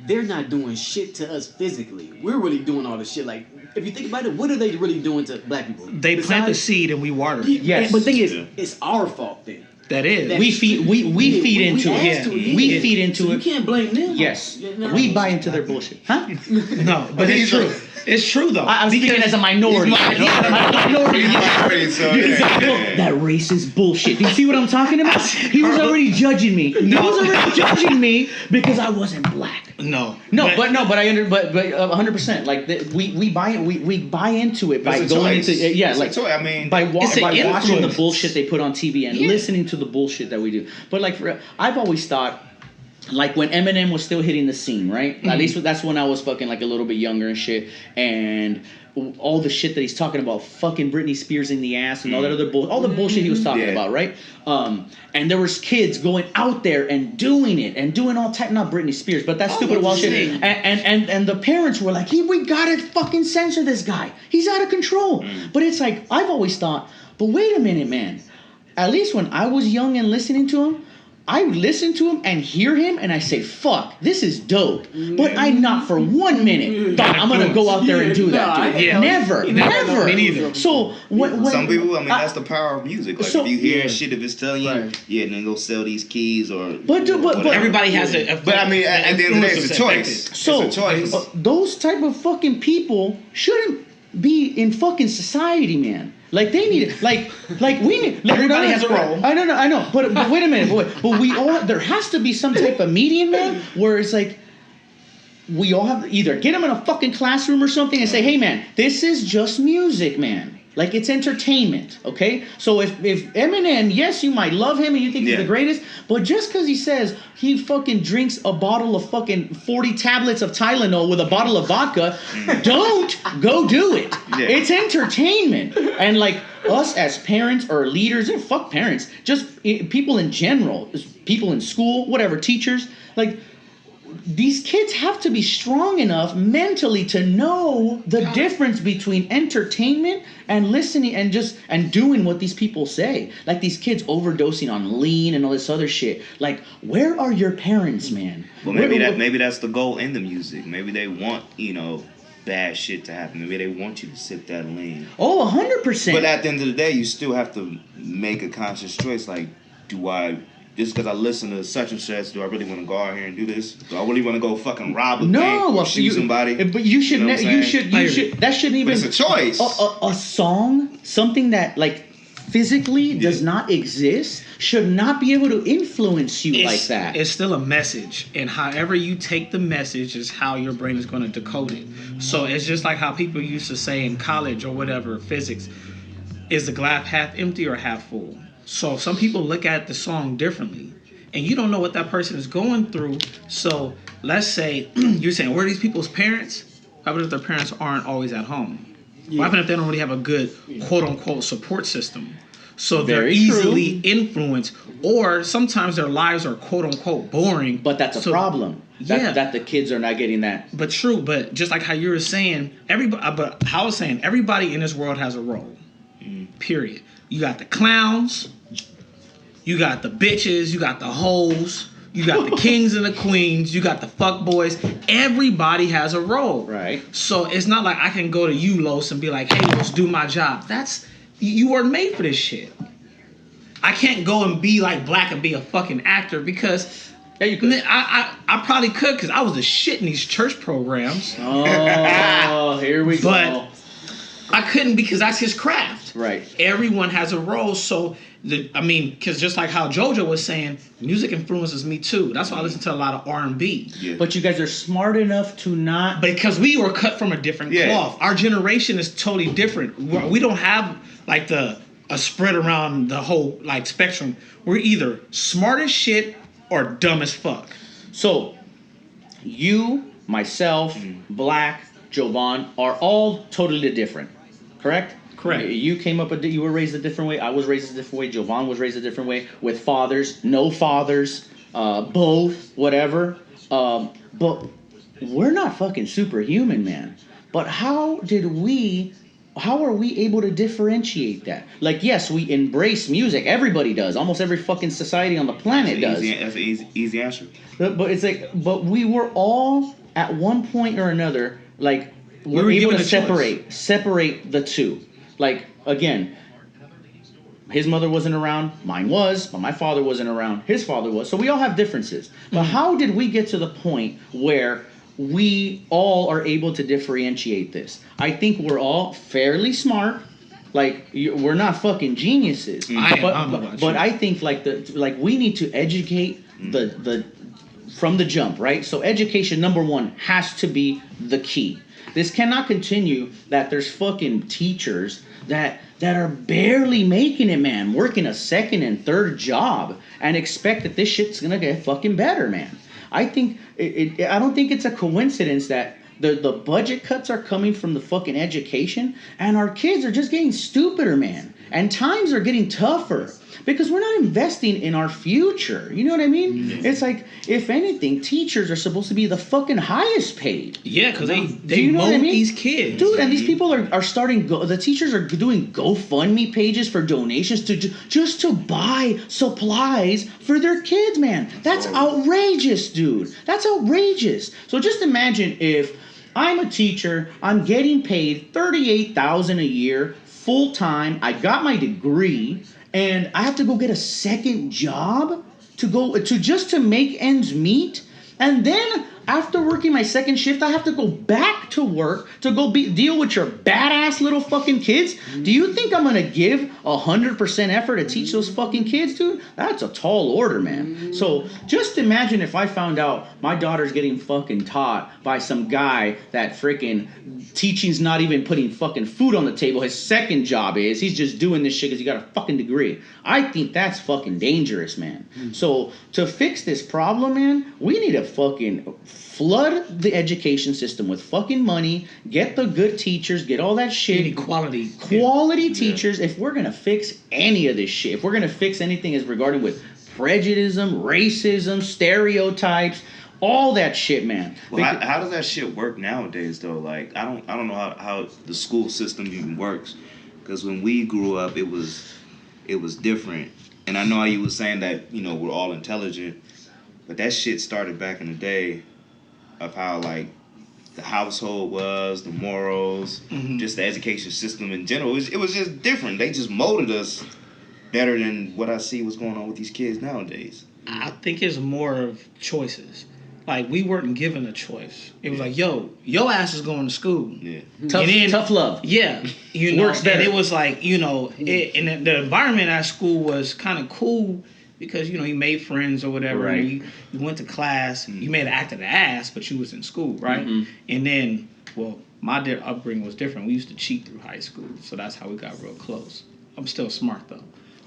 Speaker 3: they're not doing shit to us physically. We're really doing all the shit. Like if you think about it, what are they really doing to black people?
Speaker 2: They plant the seed and we water it.
Speaker 1: Yes.
Speaker 3: But the thing is,
Speaker 4: Yeah.
Speaker 3: it's our fault then.
Speaker 2: That is.
Speaker 1: We feed into it. We feed into
Speaker 3: so
Speaker 1: it.
Speaker 3: You can't blame them.
Speaker 1: Yes.
Speaker 3: No.
Speaker 1: We buy into their bullshit. Huh?
Speaker 2: No, but it's true. It's true though.
Speaker 1: I'm speaking as a minority. Minority. That racist bullshit. Do you see what I'm talking about? He was already judging me. He was already judging me because I wasn't black.
Speaker 2: No,
Speaker 1: but 100%. Like we buy into it by going into by watching the bullshit they put on TV and listening to the bullshit that we do. But like I've always thought. Like when Eminem was still hitting the scene, right? Mm-hmm. At least that's when I was fucking like a little bit younger and shit. And all the shit that he's talking about, fucking Britney Spears in the ass and all that other all the bullshit he was talking about, right? And there was kids going out there and doing it and doing all type, not Britney Spears, but that stupid wild shit. And the parents were like, we gotta fucking censor this guy. He's out of control. But it's like, I've always thought, but wait a minute, man. At least when I was young and listening to him, I listen to him and hear him and I say, fuck, this is dope. But I not for 1 minute thought I'm going to go out there and do that, dude. Never.
Speaker 2: Me neither.
Speaker 1: So, when
Speaker 4: some people, I mean, that's the power of music. Like, if you hear shit, if it's telling you, then go sell these keys or...
Speaker 1: But
Speaker 2: everybody has a...
Speaker 4: But I mean, at the end of the day, it's a choice.
Speaker 1: So,
Speaker 4: it's a choice.
Speaker 1: Those type of fucking people shouldn't be in fucking society, man. Like they need it. Like we need. Like,
Speaker 2: everybody has a role.
Speaker 1: I know. But wait a minute. But we all. There has to be some type of median, man, where it's like we all have to either get them in a fucking classroom or something and say, hey, man, this is just music, man. Like it's entertainment, okay? So if Eminem, yes, you might love him and you think he's the greatest, but just because he says he fucking drinks a bottle of fucking 40 tablets of Tylenol with a bottle of vodka, don't go do it. Yeah. It's entertainment. And like us as parents or leaders, and fuck parents, just people in general, people in school, whatever, teachers, like these kids have to be strong enough mentally to know the difference between entertainment and listening and doing what these people say. Like these kids overdosing on lean and all this other shit. Like, where are your parents, man?
Speaker 4: Well, maybe that's the goal in the music. Maybe they want, bad shit to happen. Maybe they want you to sip that lean.
Speaker 1: Oh, 100%.
Speaker 4: But at the end of the day, you still have to make a conscious choice. Like, just because I listen to such and such, do I really want to go out here and do this? Do I really want to go fucking rob a bank or shoot somebody?
Speaker 1: But you should. You should. That shouldn't even.
Speaker 4: But it's a choice.
Speaker 1: A song, something that like physically does not exist, should not be able to influence you like that.
Speaker 2: It's still a message, and however you take the message is how your brain is going to decode it. So it's just like how people used to say in college or whatever, physics, is the glass half empty or half full? So some people look at the song differently, and you don't know what that person is going through. So let's say you're saying, where are these people's parents? What happens if their parents aren't always at home? What happens if they don't really have a good quote-unquote support system? So they're easily influenced, or sometimes their lives are quote-unquote boring.
Speaker 1: But that's a problem. That the kids are not getting that.
Speaker 2: But true, but just like how you were saying, everybody in this world has a role, period. You got the clowns, you got the bitches, you got the hoes, you got the kings and the queens, you got the fuck boys. Everybody has a role.
Speaker 1: Right.
Speaker 2: So it's not like I can go to you, Los, and be like, hey, Los, do my job. You weren't made for this shit. I can't go and be like black and be a fucking actor because
Speaker 1: you could.
Speaker 2: I probably could because I was a shit in these church programs.
Speaker 1: Oh, here we go.
Speaker 2: But I couldn't because that's his craft.
Speaker 1: Right.
Speaker 2: Everyone has a role. So, because just like how JoJo was saying, music influences me too. That's why I listen to a lot of R&B.
Speaker 1: Yeah. But you guys are smart enough to not...
Speaker 2: Because we were cut from a different cloth. Our generation is totally different. We don't have like a spread around the whole like spectrum. We're either smart as shit or dumb as fuck.
Speaker 1: So, you, myself, Black, Jovan are all totally different, correct?
Speaker 2: Correct.
Speaker 1: You came up, you were raised a different way. I was raised a different way. Jovan was raised a different way with fathers, no fathers, both, whatever. But we're not fucking superhuman, man. But how are we able to differentiate that? Like, yes, we embrace music. Everybody does. Almost every fucking society on the planet does.
Speaker 4: That's an easy answer.
Speaker 1: But it's like, but we were all at one point or another, like, we were able to separate the two. Like, again, His mother wasn't around, mine was, but my father wasn't around, his father was. So we all have differences. But how did we get to the point where we all are able to differentiate this? I think we're all fairly smart. Like, we're not fucking geniuses. But I think like we need to educate the from the jump, right? So education, number one, has to be the key. This cannot continue that there's fucking teachers that are barely making it, man, working a second and third job and expect that this shit's gonna get fucking better, man. I think I don't think it's a coincidence that the budget cuts are coming from the fucking education, and our kids are just getting stupider, man. And times are getting tougher because we're not investing in our future. You know what I mean? Mm-hmm. It's like, if anything, teachers are supposed to be the fucking highest paid.
Speaker 2: Yeah, because they mold these kids.
Speaker 1: Dude, and these people are starting, the teachers are doing GoFundMe pages for donations to just to buy supplies for their kids, man. That's outrageous, dude. That's outrageous. So just imagine if I'm a teacher, I'm getting paid $38,000 a year, full time, I got my degree, and I have to go get a second job to make ends meet. And then after working my second shift, I have to go back to work to go deal with your badass little fucking kids. Do you think I'm gonna give 100% effort to teach those fucking kids, dude? That's a tall order, man. So just imagine if I found out my daughter's getting fucking taught by some guy that freaking teaching's not even putting fucking food on the table. His second job is he's just doing this shit because he got a fucking degree. I think that's fucking dangerous, man. So to fix this problem, man, we need to fucking flood the education system with fucking money, get the good teachers, get all that shit.
Speaker 2: Quality
Speaker 1: teachers. If we're going to fix any of this shit, if we're going to fix anything as regarding with prejudice, racism, stereotypes, all that shit, man.
Speaker 4: Well, how does that shit work nowadays, though? Like, I don't know how the school system even works. Because when we grew up, it was different. And I know how you were saying that, we're all intelligent. But that shit started back in the day of how, like, the household was, the morals, just the education system in general. It was just different. They just molded us better than what I see what's going on with these kids nowadays.
Speaker 2: I think it's more of choices. Like, we weren't given a choice. It was like, yo, your ass is going to school.
Speaker 4: Yeah.
Speaker 1: Tough love.
Speaker 2: Yeah.
Speaker 1: Works better.
Speaker 2: And it was like, and the environment at school was kind of cool because, you made friends or whatever.
Speaker 1: Right.
Speaker 2: You went to class. You may have acted an ass, but you was in school, right? And then, my upbringing was different. We used to cheat through high school. So that's how we got real close. I'm still smart, though.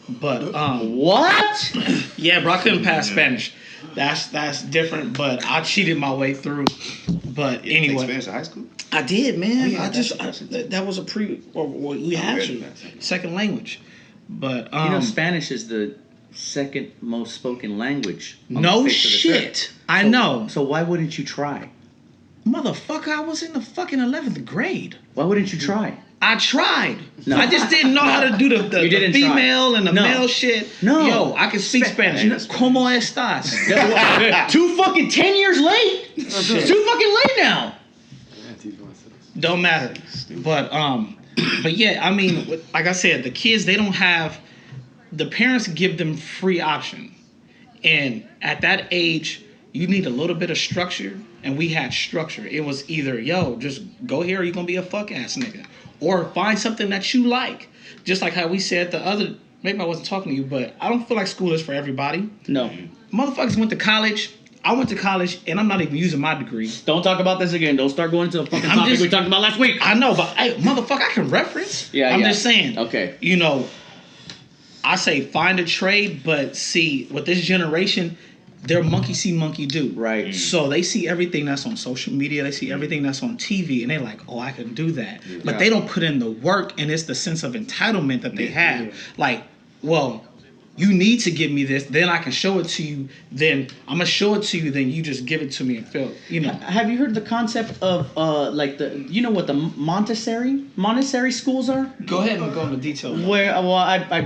Speaker 2: But,
Speaker 1: what?
Speaker 2: Yeah, bro, I couldn't pass Spanish. That's different, but I cheated my way through. But anyway,
Speaker 4: Spanish in high school?
Speaker 2: I did, man.
Speaker 4: Yeah,
Speaker 2: that was we had to second language. But
Speaker 1: Spanish is the second most spoken language.
Speaker 2: No shit. I know.
Speaker 1: So why wouldn't you try?
Speaker 2: Motherfucker, I was in the fucking 11th grade.
Speaker 1: Why wouldn't you try?
Speaker 2: I tried.
Speaker 1: No.
Speaker 2: I just didn't know how to do the female and the male shit.
Speaker 1: No.
Speaker 2: Yo, I can speak Spanish. ¿Cómo estás?
Speaker 1: Too fucking 10 years late. It's too fucking late now.
Speaker 2: Don't matter. But yeah, I mean, like I said, the kids, they don't have, the parents give them free option. And at that age, you need a little bit of structure, and we had structure. It was either, yo, just go here or you're going to be a fuck ass nigga. Or find something that you like. Just like how we said maybe I wasn't talking to you, but I don't feel like school is for everybody.
Speaker 1: No.
Speaker 2: Motherfuckers went to college. I went to college, and I'm not even using my degree.
Speaker 1: Don't talk about this again. Don't start going to the fucking topic we talked about last week.
Speaker 2: I know, but hey, motherfucker, I can reference.
Speaker 1: Yeah,
Speaker 2: I'm just saying.
Speaker 1: Okay.
Speaker 2: I say find a trade, but see, with this generation, they're monkey see, monkey do.
Speaker 1: Right.
Speaker 2: So they see everything that's on social media. They see everything that's on TV, and they're like, oh, I can do that. Yeah. But they don't put in the work, and it's the sense of entitlement that they have. Yeah. Like, well, you need to give me this, then I can show it to you. Then I'm gonna show it to you. Then you just give it to me and feel.
Speaker 1: Have you heard the concept of what the Montessori schools are?
Speaker 2: Go ahead and go into detail.
Speaker 1: Where I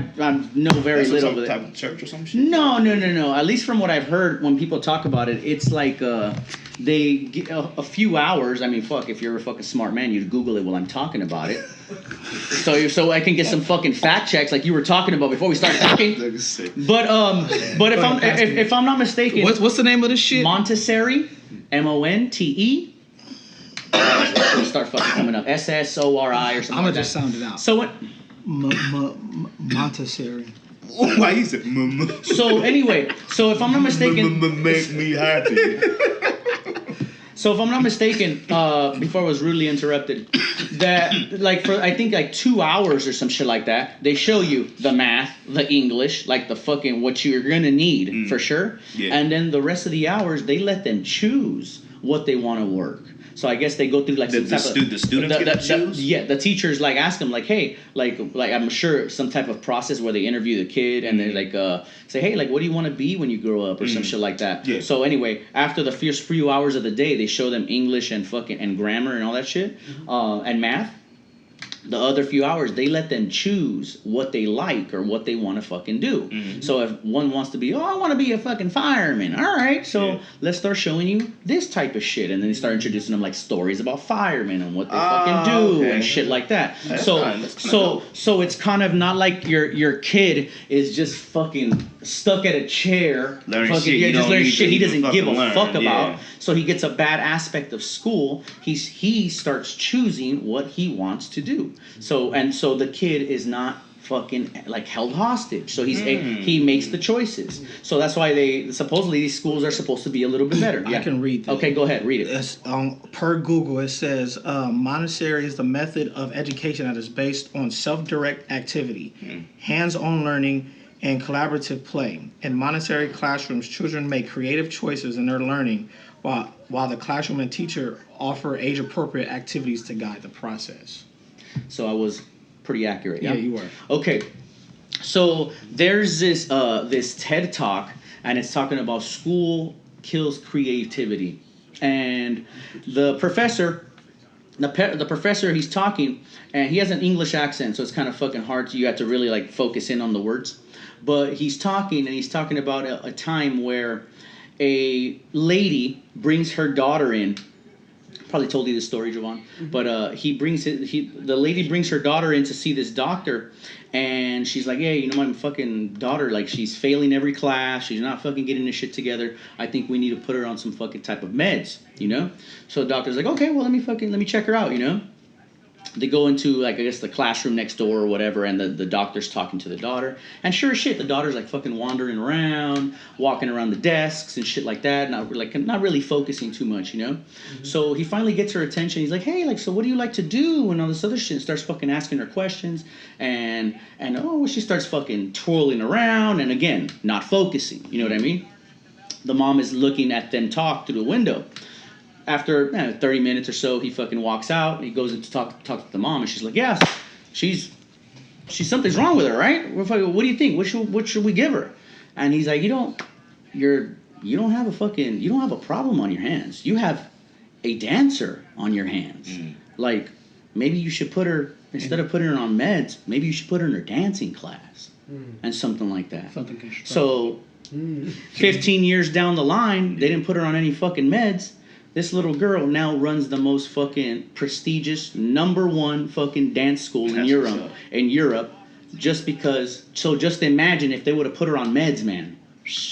Speaker 1: know very little.
Speaker 4: Some type of church or some shit.
Speaker 1: No. At least from what I've heard, when people talk about it, it's like they get a few hours. I mean, fuck, if you're a fucking smart man, you'd Google it while I'm talking about it. So I can get some fucking fact checks like you were talking about before we started talking. But if I'm not mistaken,
Speaker 2: what's the name of this shit?
Speaker 1: Montessori, Monte. Start fucking coming up. SSORI or something.
Speaker 2: I'm gonna
Speaker 1: like
Speaker 2: just
Speaker 1: that.
Speaker 2: sound it out.
Speaker 1: So what?
Speaker 2: Montessori.
Speaker 4: Why you said
Speaker 1: So anyway, so if I'm not mistaken,
Speaker 4: make me happy.
Speaker 1: So if I'm not mistaken, before I was rudely interrupted, that like for I think like 2 hours or some shit like that, they show you the math, the English, like the fucking what you're gonna need for sure. Yeah. And then the rest of the hours, they let them choose what they want to work. So I guess they go through like
Speaker 4: the students get to choose?
Speaker 1: Yeah, the teachers like ask them like, hey, like I'm sure some type of process where they interview the kid and they like say, hey, like what do you want to be when you grow up or some shit like that. Yeah. So anyway, after the first few hours of the day, they show them English and fucking and grammar and all that shit and math. The other few hours, they let them choose what they like or what they want to fucking do. Mm-hmm. So if one wants to be, I want to be a fucking fireman. All right, so let's start showing you this type of shit. And then they start introducing them like stories about firemen and what they fucking do and shit like that. That's so it's kind of not like your kid is just fucking stuck at a chair.
Speaker 4: Learning
Speaker 1: fucking,
Speaker 4: shit.
Speaker 1: Just learning shit he doesn't give a fuck about.
Speaker 4: Yeah.
Speaker 1: So he gets a bad aspect of school. He starts choosing what he wants to do. So the kid is not fucking like held hostage. So he makes the choices. So that's why supposedly these schools are supposed to be a little bit better. Yeah.
Speaker 2: I can read that.
Speaker 1: Okay, go ahead, read it.
Speaker 2: It's, per Google, it says Montessori is the method of education that is based on self-direct activity, hands-on learning, and collaborative play. In Montessori classrooms, children make creative choices in their learning, while the classroom and teacher offer age-appropriate activities to guide the process.
Speaker 1: So I was pretty accurate.
Speaker 2: Yeah, you were.
Speaker 1: Okay. So there's this TED Talk, and it's talking about school kills creativity. And the professor, he's talking, and he has an English accent, so it's kind of fucking hard. You have to really like focus in on the words. But he's talking about a time where a lady brings her daughter in. Probably told you this story, Jovan. But the lady brings her daughter in to see this doctor, and she's like, "Hey, my fucking daughter, like she's failing every class. She's not fucking getting this shit together. I think we need to put her on some fucking type of meds, So the doctor's like, "Okay, well let me check her out, They go into, like, I guess the classroom next door or whatever, and the doctor's talking to the daughter. And sure as shit, the daughter's, like, fucking wandering around, walking around the desks and shit like that, not really focusing too much, Mm-hmm. So he finally gets her attention. He's like, hey, like, so what do you like to do? And all this other shit. And starts fucking asking her questions. And she starts fucking twirling around and, again, not focusing. You know what I mean? The mom is looking at them talk through the window. After 30 minutes or so, he fucking walks out. He goes in to talk to the mom, and she's like, "Yeah, she's something's wrong with her, right? What do you think? What should we give her?" And he's like, "You don't have a problem on your hands. You have a dancer on your hands. Like maybe you should put her instead of putting her on meds. Maybe you should put her in her dancing class and something like that." So 15 years down the line, they didn't put her on any fucking meds. This little girl now runs the most fucking prestigious #1 fucking dance school in Europe, just because. So just imagine if they would have put her on meds, man.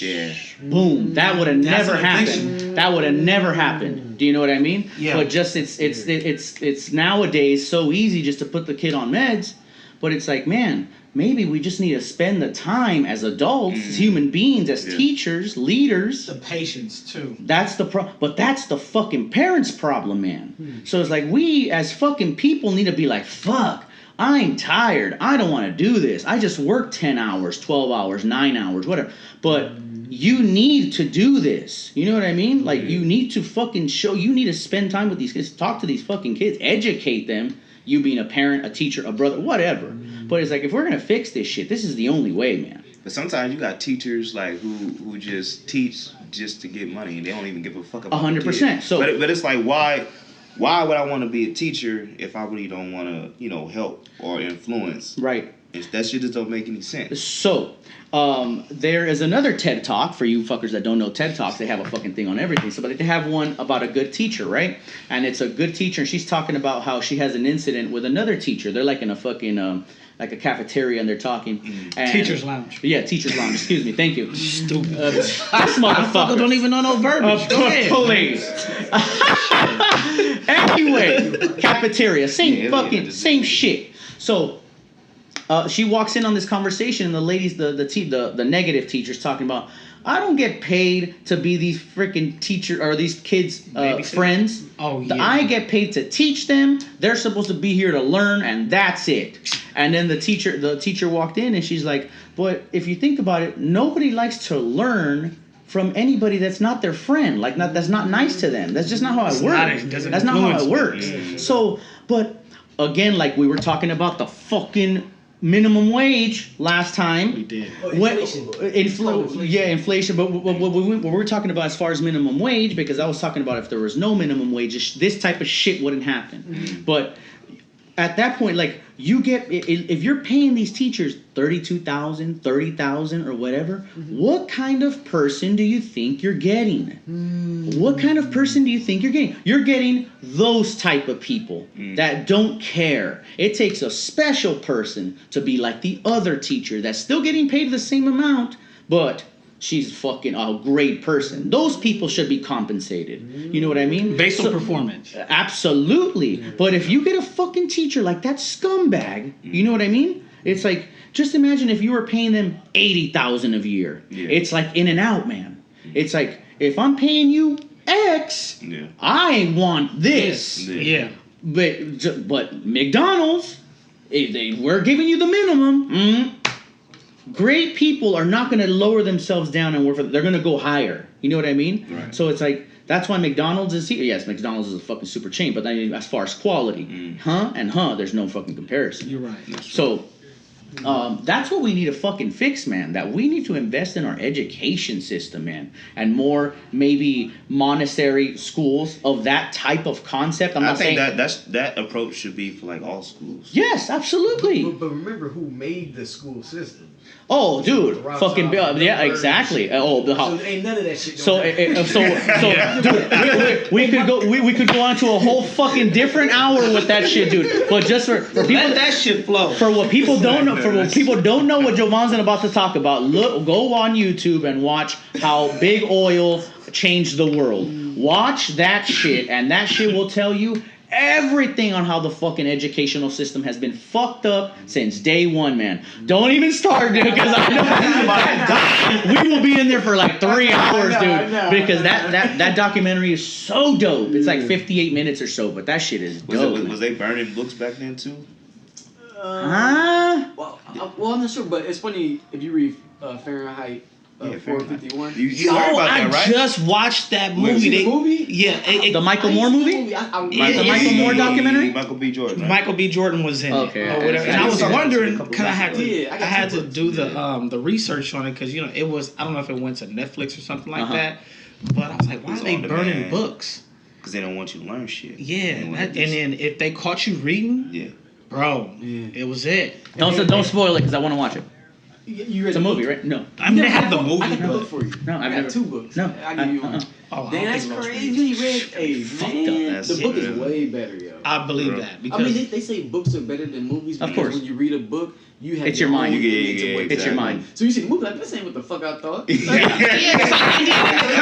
Speaker 4: Yeah.
Speaker 1: Boom. That would have never happened. That would have never happened. Do you know what I mean?
Speaker 2: Yeah.
Speaker 1: But just it's nowadays so easy just to put the kid on meds, but it's like, man, maybe we just need to spend the time as adults, as human beings, as teachers, leaders.
Speaker 2: The patience too.
Speaker 1: But that's the fucking parents' problem, man. So it's like we as fucking people need to be like, fuck, I'm tired. I don't want to do this. I just worked 10 hours, 12 hours, 9 hours, whatever. But you need to do this. You know what I mean? Like you need to fucking you need to spend time with these kids, talk to these fucking kids, educate them. You being a parent, a teacher, a brother, whatever. But it's like, if we're going to fix this shit, this is the only way, man.
Speaker 4: But sometimes you got teachers like who just teach just to get money, and they don't even give a fuck about
Speaker 1: 100%. So,
Speaker 4: but it's like, why why would I want to be a teacher if I really don't want to, help or influence?
Speaker 1: Right.
Speaker 4: That shit just don't make any sense.
Speaker 1: So, there is another TED Talk for you fuckers that don't know TED Talks. They have a fucking thing on everything. So, but they have one about a good teacher, right? And it's a good teacher, and she's talking about how she has an incident with another teacher. They're like in a fucking like a cafeteria, and they're talking. And,
Speaker 2: Teacher's lounge.
Speaker 1: Yeah, teacher's lounge. Excuse me. Thank you.
Speaker 2: Stupid.
Speaker 1: This motherfucker
Speaker 2: don't even know no verbiage. Go ahead.
Speaker 1: Please. Anyway, cafeteria, same shit. So. She walks in on this conversation, and the ladies, the negative teacher's talking about, I don't get paid to be these freaking teacher or these kids' friends.
Speaker 2: Oh yeah.
Speaker 1: I get paid to teach them. They're supposed to be here to learn, and that's it. And then the teacher walked in, and she's like, but if you think about it, nobody likes to learn from anybody that's not their friend. That's not nice to them. That's just not how it works. That's not how it works. So, but again, like we were talking about the fucking minimum wage last time.
Speaker 2: We did.
Speaker 1: Inflation. But what we're talking about as far as minimum wage, because I was talking about if there was no minimum wage, this type of shit wouldn't happen. Mm-hmm. But at that point, like you get, if you're paying these teachers $32,000, $30,000, or whatever, what kind of person do you think you're getting? What kind of person do you think you're getting? You're getting those type of people that don't care. It takes a special person to be like the other teacher that's still getting paid the same amount, but she's fucking a great person. Those people should be compensated. You know what I mean?
Speaker 2: Based on performance.
Speaker 1: Absolutely. But if you get a fucking teacher like that scumbag, you know what I mean? It's like, just imagine if you were paying them $80,000 a year. Yeah. It's like in and out, man. It's like, if I'm paying you X, I want this.
Speaker 2: Yeah.
Speaker 1: But McDonald's, we're giving you the minimum. Great people are not going to lower themselves down and work for. They're going to go higher. You know what I mean? Right. So it's like that's why McDonald's is here. Yes, McDonald's is a fucking super chain, but then as far as quality, there's no fucking comparison.
Speaker 2: You're right.
Speaker 1: So that's what we need to fucking fix, man. That we need to invest in our education system, man, and more maybe Montessori schools of that type of concept. I think
Speaker 4: that approach should be for like all schools.
Speaker 1: Yes, absolutely.
Speaker 3: But remember who made the school system?
Speaker 1: Oh, dude, fucking yeah, exactly. So
Speaker 3: ain't none of that shit.
Speaker 1: Dude, we could go on to a whole fucking different hour with that shit, dude. But just for people,
Speaker 2: let that shit flow.
Speaker 1: For what people don't know, what Jovan's about to talk about, go on YouTube and watch how big oil changed the world. Watch that shit, and that shit will tell you everything on how the fucking educational system has been fucked up since day one, man. Don't even start, dude, because I know we will be in there for like 3 hours, dude. Because that documentary is so dope. It's like 58 minutes or so, but that shit is dope.
Speaker 4: Was they burning books back then too?
Speaker 3: Well, I'm not sure, but it's funny if you read Fahrenheit. 451.
Speaker 4: You heard about that, right?
Speaker 2: I just watched that movie.
Speaker 3: The movie?
Speaker 1: Yeah, the Michael Moore movie. The Michael Moore documentary.
Speaker 4: Michael B. Jordan. Right?
Speaker 2: Michael B. Jordan was in it. Or whatever. And I was wondering because I had to do the research on it because it was, I don't know if it went to Netflix or something like that, but I was like, why are they burning books?
Speaker 4: Because they don't want you to learn shit.
Speaker 2: Yeah, and then if they caught you reading, bro, it was it.
Speaker 1: Don't spoil it because I want to watch it.
Speaker 3: It's
Speaker 1: a movie, right? No.
Speaker 2: I mean, they have the movie.
Speaker 3: I got the book for you.
Speaker 1: No,
Speaker 3: I got 2 books.
Speaker 1: No,
Speaker 3: I give you one. That's crazy. The book is way better, yo.
Speaker 2: I believe that because
Speaker 3: they say books are better than movies.
Speaker 1: Of course.
Speaker 3: When you read a book, you have
Speaker 1: it's your mind.
Speaker 3: It's
Speaker 1: your mind.
Speaker 3: So you see the movie like this ain't what the fuck I thought.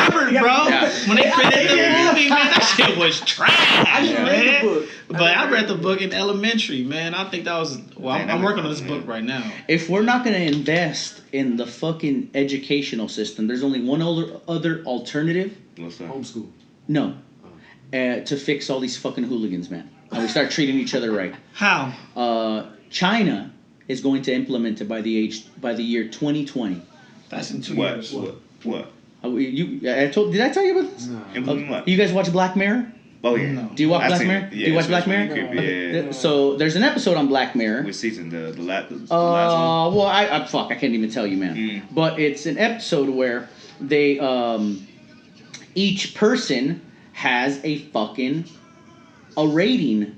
Speaker 2: Covered, bro. When they printed the movie, man, that shit was trash.
Speaker 3: I didn't read the book.
Speaker 2: But I read the book in elementary, man. I think that was I'm working on this book right now.
Speaker 1: If we're not gonna invest in the fucking educational system, there's only one other alternative.
Speaker 4: What's that?
Speaker 3: Homeschool.
Speaker 1: No. To fix all these fucking hooligans, man. And we start treating each other right.
Speaker 2: How?
Speaker 1: China is going to implement it by the year 2020.
Speaker 2: That's in 2 years.
Speaker 4: What?
Speaker 1: Did I tell you about this?
Speaker 3: No.
Speaker 4: Implement what?
Speaker 1: You guys watch Black Mirror?
Speaker 4: Oh yeah.
Speaker 1: No. Do you watch Black Mirror?
Speaker 4: Yeah,
Speaker 1: do you watch Black Mirror?
Speaker 4: Yeah.
Speaker 1: So there's an episode on Black Mirror.
Speaker 4: Which season? The last one?
Speaker 1: Well, I can't even tell you, man. But it's an episode where they each person has a fucking a rating.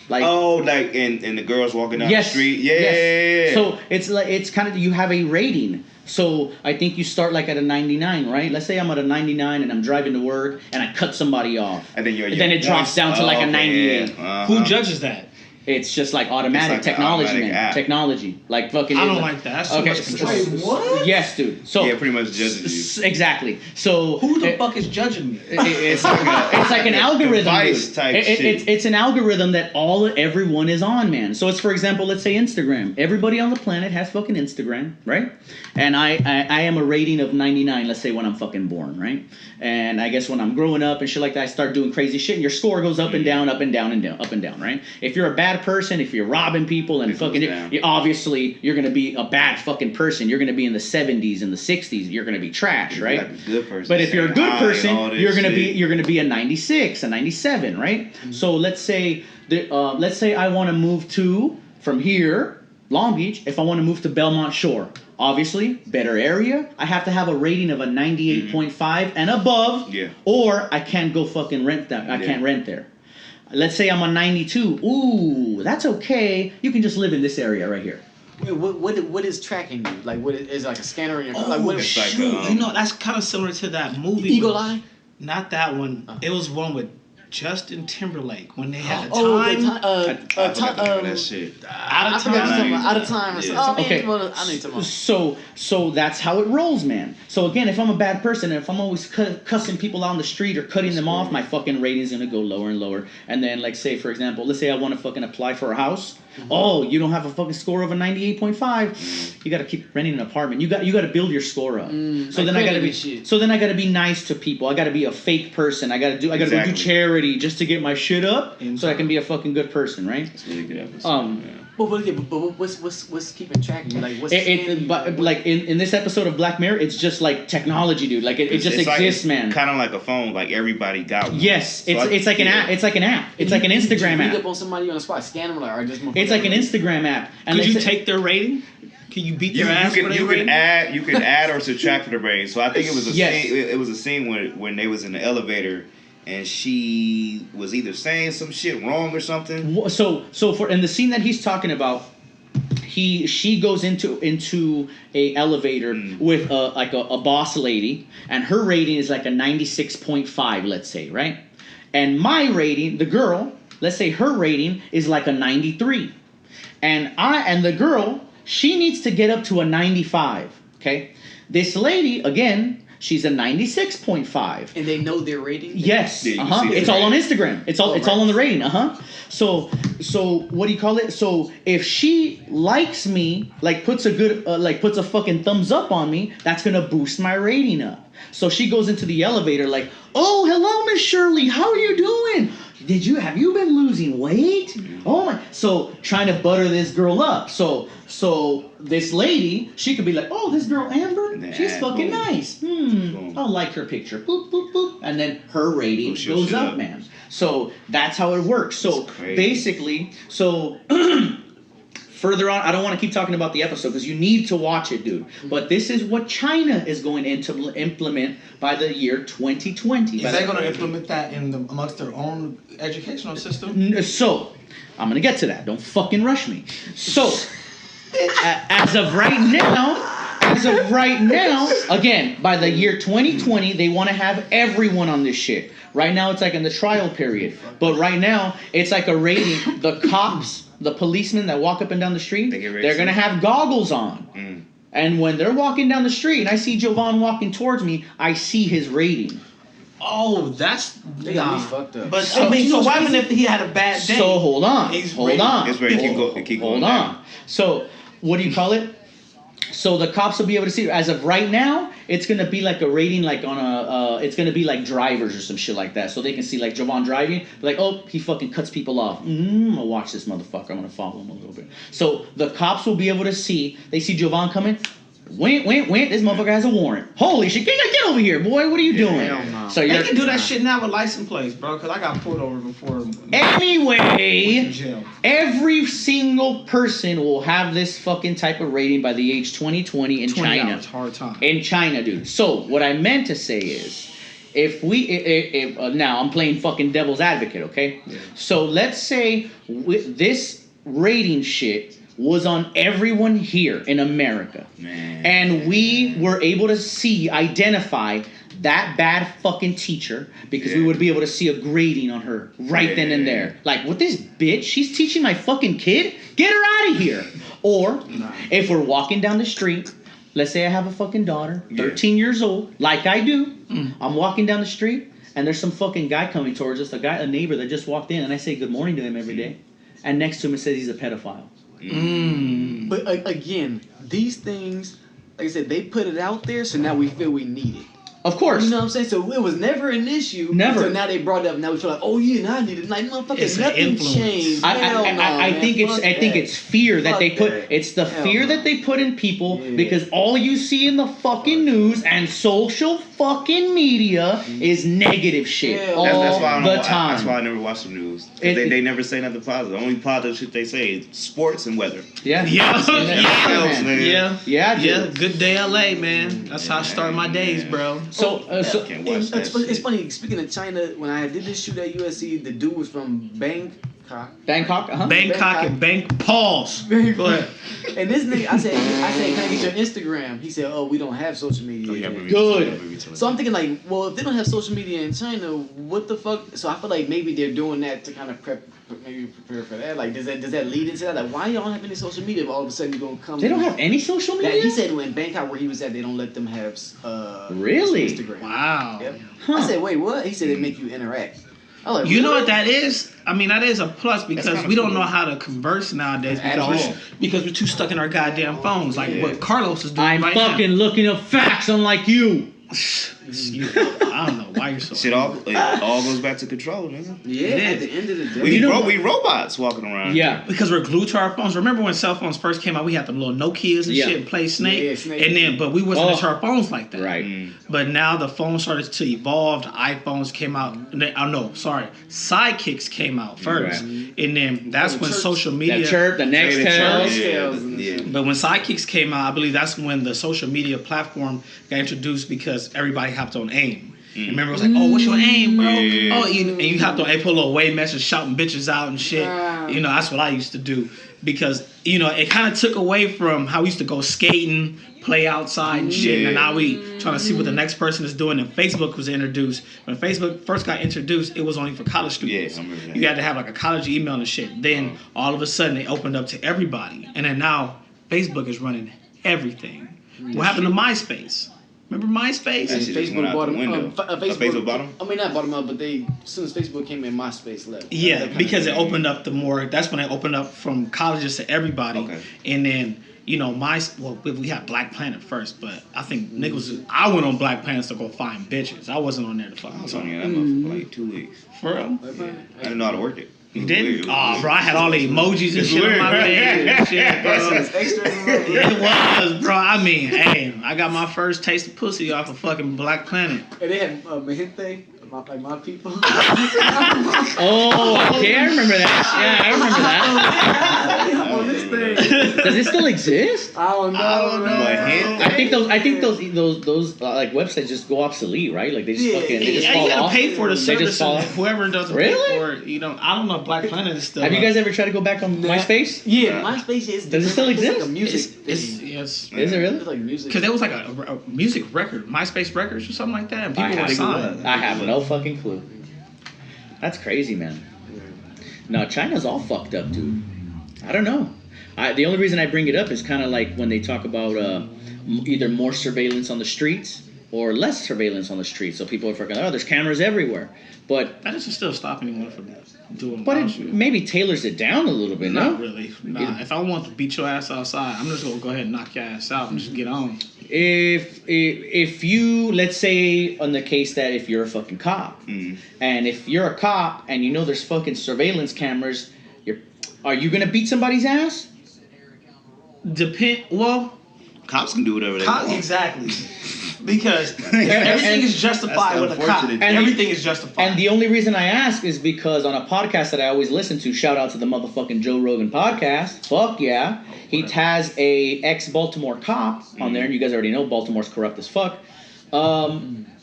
Speaker 1: Like,
Speaker 4: like and the girls walking down the street. Yeah.
Speaker 1: So it's kind of, you have a rating. So I think you start like at a 99, right? Let's say I'm at a 99 and I'm driving to work and I cut somebody off.
Speaker 4: And then
Speaker 1: it drops down to like a 98.
Speaker 4: Uh-huh.
Speaker 2: Who judges that?
Speaker 1: It's just like automatic technology,
Speaker 4: automatic
Speaker 1: man.
Speaker 4: app.
Speaker 1: Technology. Like fucking.
Speaker 2: I don't like that. That's too much control.
Speaker 3: Wait, what?
Speaker 1: Yes, dude. So
Speaker 4: Yeah, pretty much judges you.
Speaker 1: Exactly. So
Speaker 2: Who the fuck is judging me?
Speaker 1: it's like an algorithm.
Speaker 4: Device
Speaker 1: Dude.
Speaker 4: type shit.
Speaker 1: It's an algorithm that everyone is on, man. So it's, for example, let's say Instagram. Everybody on the planet has fucking Instagram, right? And I am a rating of 99. Let's say when I'm fucking born, right? And I guess when I'm growing up and shit like that, I start doing crazy shit, and your score goes up and down, up and down, and down, up and down, right? If you're a bad person, if you're robbing people and obviously you're gonna be a bad fucking person. You're gonna be in the 70s and the 60s. You're gonna be trash, right?
Speaker 4: Like a good person.
Speaker 1: But if you're a good person, you're gonna
Speaker 4: shit.
Speaker 1: be a 96, a 97, right? Mm-hmm. So let's say I want to move from here, Long Beach. If I want to move to Belmont Shore, obviously better area. I have to have a rating of a 98.5 and above.
Speaker 4: Yeah.
Speaker 1: Or I can't go fucking rent that. I can't rent there. Let's say I'm on 92. Ooh, that's okay. You can just live in this area right here.
Speaker 3: Wait, what is tracking you? Like, what is it like a scanner in your car?
Speaker 2: Oh,
Speaker 3: Like, what is
Speaker 2: shoot. That's kind of similar to that movie.
Speaker 3: Eagle Eye?
Speaker 2: Not that one. It was one with Justin Timberlake when they had a time.
Speaker 4: I forgot that shit.
Speaker 2: Out of
Speaker 3: I forgot
Speaker 2: time.
Speaker 3: something out of time or something. Oh, man,
Speaker 1: Okay.
Speaker 3: well, I need to know.
Speaker 1: So that's how it rolls, man. So again, if I'm a bad person, and if I'm always cussing people out on the street or cutting them off, my fucking rating's gonna go lower and lower. And then, like, say for example, let's say I want to fucking apply for a house. Mm-hmm. Oh, you don't have a fucking score of a 98.5. You got to keep renting an apartment. You got to build your score up. So then I got to be nice to people. I got to be a fake person. I got to go do charity just to get my shit up, so I can be a fucking good person, right?
Speaker 4: It's really good episode.
Speaker 3: But what's keeping track of you? Like, what's
Speaker 1: like in this episode of Black Mirror, it's just like technology, dude. Like it just exists, man.
Speaker 4: Kind of like a phone. Like everybody got one.
Speaker 1: Yes, it's like an app. It's like an app. It's like an Instagram app.
Speaker 3: Beat up on somebody on the spot, scan them, or just.
Speaker 1: It's like an Instagram app. And
Speaker 2: Could you take their rating? Can you beat their ass?
Speaker 4: You can add or subtract the rating. So I think it was a scene. It was a scene when they was in the elevator. And she was either saying some shit wrong or something.
Speaker 1: So in the scene that he's talking about, she goes into a elevator with a boss lady, and her rating is like a 96.5, let's say, right? And my rating, the girl, let's say her rating is like a 93, and the girl, she needs to get up to a 95. Okay, this lady again. She's a 96.5.
Speaker 3: And they know their rating?
Speaker 1: Yes.
Speaker 4: Yeah,
Speaker 1: It's all on Instagram. It's all on the rating. So what do you call it? So if she likes me, like puts a fucking thumbs up on me, that's gonna boost my rating up. So she goes into the elevator like, "Oh, hello, Miss Shirley. How are you doing? Have you been losing weight? Oh my!" So trying to butter this girl up. So this lady, she could be like, "Oh, this girl Amber, she's fucking nice. I'll like her picture. Boop boop boop," and then her rating goes up, man. So that's how it works. So basically, further on, I don't want to keep talking about the episode because you need to watch it, dude. But this is what China is going to implement by the year 2020.
Speaker 2: Is they going to implement that amongst their own educational system?
Speaker 1: So, I'm going to get to that. Don't fucking rush me. So, as of right now, again, by the year 2020, they want to have everyone on this shit. Right now, it's like in the trial period. But right now, it's like a rating. The cops, the policemen that walk up and down the street, they're going to have goggles on. And when they're walking down the street and I see Jovan walking towards me, I see his rating.
Speaker 2: Oh, that's...
Speaker 3: They got me fucked up.
Speaker 2: But, so what happened if he had a bad day?
Speaker 1: So, hold on.
Speaker 4: It's where it keep going down.
Speaker 1: So, what do you call it? So the cops will be able to see. As of right now, it's gonna be like a rating, like on it's gonna be like drivers or some shit like that. So they can see like Jovan driving, like, oh, he fucking cuts people off. I'm gonna watch this motherfucker. I'm gonna follow him a little bit. So the cops will be able to see. They see Jovan coming. Wait, this motherfucker has a warrant. Holy shit, get over here, boy. What are you doing?
Speaker 3: No.
Speaker 1: So
Speaker 2: they can do that shit now with license plates, bro, because I got pulled over before.
Speaker 1: Anyway, every single person will have this fucking type of rating by the age 2020 in China.
Speaker 2: Hard time.
Speaker 1: In China, dude. So what I meant to say is, now I'm playing fucking devil's advocate, okay? Yeah. So let's say this rating shit was on everyone here in America. Man. And we were able to identify that bad fucking teacher because we would be able to see a grading on her right then and there. Like, what this bitch? She's teaching my fucking kid? Get her out of here. Or if we're walking down the street, let's say I have a fucking daughter, 13 years old, like I do. I'm walking down the street and there's some fucking guy coming towards us, a neighbor that just walked in, and I say good morning to him every day. And next to him it says he's a pedophile.
Speaker 3: But again, these things, like I said, they put it out there, so now we feel we need it.
Speaker 1: Of course.
Speaker 3: You know what I'm saying? So it was never an issue.
Speaker 1: Never.
Speaker 3: So now they brought it up. Now we feel like, oh yeah, now I need it. Like, motherfucker, nothing changed.
Speaker 1: I think it's fear that they put. It's the fear that they put in people because all you see in the fucking news and social fucking media is negative shit all the time.
Speaker 4: That's why I never watch the news. They never say nothing positive. The only positive shit they say is sports and weather.
Speaker 2: Yeah. Good day, LA, man. That's how I start my days, bro.
Speaker 3: It's funny. Speaking of China, when I did this shoot at USC, the dude was from Bangkok.
Speaker 1: Bangkok,
Speaker 2: and Bank Pause. Go ahead.
Speaker 3: And this nigga, I said, can I get your Instagram? He said, oh, we don't have social media.
Speaker 1: Good.
Speaker 3: So I'm thinking like, well, if they don't have social media in China, what the fuck? So I feel like maybe they're doing that to kind of prepare for that. Like, does that lead into that? Like, why y'all don't have any social media? If all of a sudden you're gonna come.
Speaker 1: They don't have any social media.
Speaker 3: He said in Bangkok where he was at, they don't let them have
Speaker 1: really
Speaker 3: Instagram.
Speaker 2: Wow.
Speaker 3: Yep. Huh. I said, wait, what? He said they make you interact. Like,
Speaker 2: you know what that is? I mean, that is a plus because we don't know how to converse nowadays because we're too stuck in our goddamn phones. Like what Carlos is doing
Speaker 1: I'm
Speaker 2: right now.
Speaker 1: I'm fucking looking up facts unlike you.
Speaker 2: I don't know why you're so.
Speaker 4: It all goes back to control, nigga.
Speaker 3: Yeah, at the end of the day.
Speaker 4: We robots walking around.
Speaker 2: Yeah, because we're glued to our phones. Remember when cell phones first came out? We had them little Nokias and shit and play Snake. But we wasn't into our phones like that.
Speaker 1: Right.
Speaker 2: But now the phone started to evolve. The iPhones came out. Sidekicks came out first, and then that's when social media.
Speaker 1: The Nextels.
Speaker 4: Yeah.
Speaker 2: But when Sidekicks came out, I believe that's when the social media platform got introduced because everybody hopped on AIM. Remember, it was like, oh, what's your aim, bro?
Speaker 4: Yeah.
Speaker 2: Oh, and you hopped on, put a little wave message shouting bitches out and shit. You know, that's what I used to do because, you know, it kind of took away from how we used to go skating, play outside and shit. And now we trying to see what the next person is doing. And Facebook was introduced. When Facebook first got introduced, it was only for college students.
Speaker 4: Yeah, I remember that.
Speaker 2: You had to have like a college email and shit. Then all of a sudden they opened up to everybody. And then now Facebook is running everything. What happened to MySpace? Remember MySpace?
Speaker 3: Facebook bought them.
Speaker 4: Facebook bought them?
Speaker 3: I mean, not bought them up, but as soon as Facebook came in, MySpace left.
Speaker 2: Yeah, because it opened up that's when it opened up from colleges to everybody. Okay. And then, you know, we had Black Planet first, but I think I went on Black Planet to go find bitches. I wasn't on there to fuck.
Speaker 4: I was on that motherfucker for like 2 weeks.
Speaker 2: For real?
Speaker 4: Yeah. I didn't know how to work it.
Speaker 2: You didn't? Oh, bro, I had all the emojis and shit on my page and shit, bro. It was, bro. I mean, hey, I got my first taste of pussy off of fucking Black Planet.
Speaker 3: And they had Mahente, like my people.
Speaker 1: Oh, okay, I remember that. Yeah, I remember that.
Speaker 3: On this thing.
Speaker 1: Does it still exist?
Speaker 3: I don't know.
Speaker 1: I think those like websites just go obsolete, right? Like they just fall
Speaker 2: you gotta
Speaker 1: off.
Speaker 2: pay for the service.
Speaker 1: They just fall off.
Speaker 2: Whoever doesn't pay for it, you know. I don't know if Black Planet is still.
Speaker 1: Have you guys ever tried to go back on MySpace?
Speaker 3: Yeah, MySpace is.
Speaker 1: Does it still exist?
Speaker 3: It's like a music.
Speaker 2: Yes.
Speaker 1: Is it really?
Speaker 3: It's like music.
Speaker 2: Because there was like a music record, MySpace Records or something like that, and people were signed.
Speaker 1: I have no fucking clue. That's crazy, man. No, China's all fucked up, dude. I don't know. The only reason I bring it up is kind of like when they talk about either more surveillance on the streets or less surveillance on the streets. So people are fucking, there's cameras everywhere. But
Speaker 2: that doesn't still stop anyone from doing.
Speaker 1: But it maybe tailors it down a little bit.
Speaker 2: Not really. Nah. If I want to beat your ass outside, I'm just gonna go ahead and knock your ass out and just get on.
Speaker 1: If you, let's say on the case that if you're a fucking cop, and if you're a cop and you know there's fucking surveillance cameras, are you gonna beat somebody's ass?
Speaker 2: Well,
Speaker 4: cops can do whatever they want.
Speaker 2: Exactly. Because everything is justified with a cop. Everything is justified.
Speaker 1: And the only reason I ask is because on a podcast that I always listen to, shout out to the motherfucking Joe Rogan podcast. Fuck yeah. He has a ex-Baltimore cop on there, and you guys already know Baltimore's corrupt as fuck.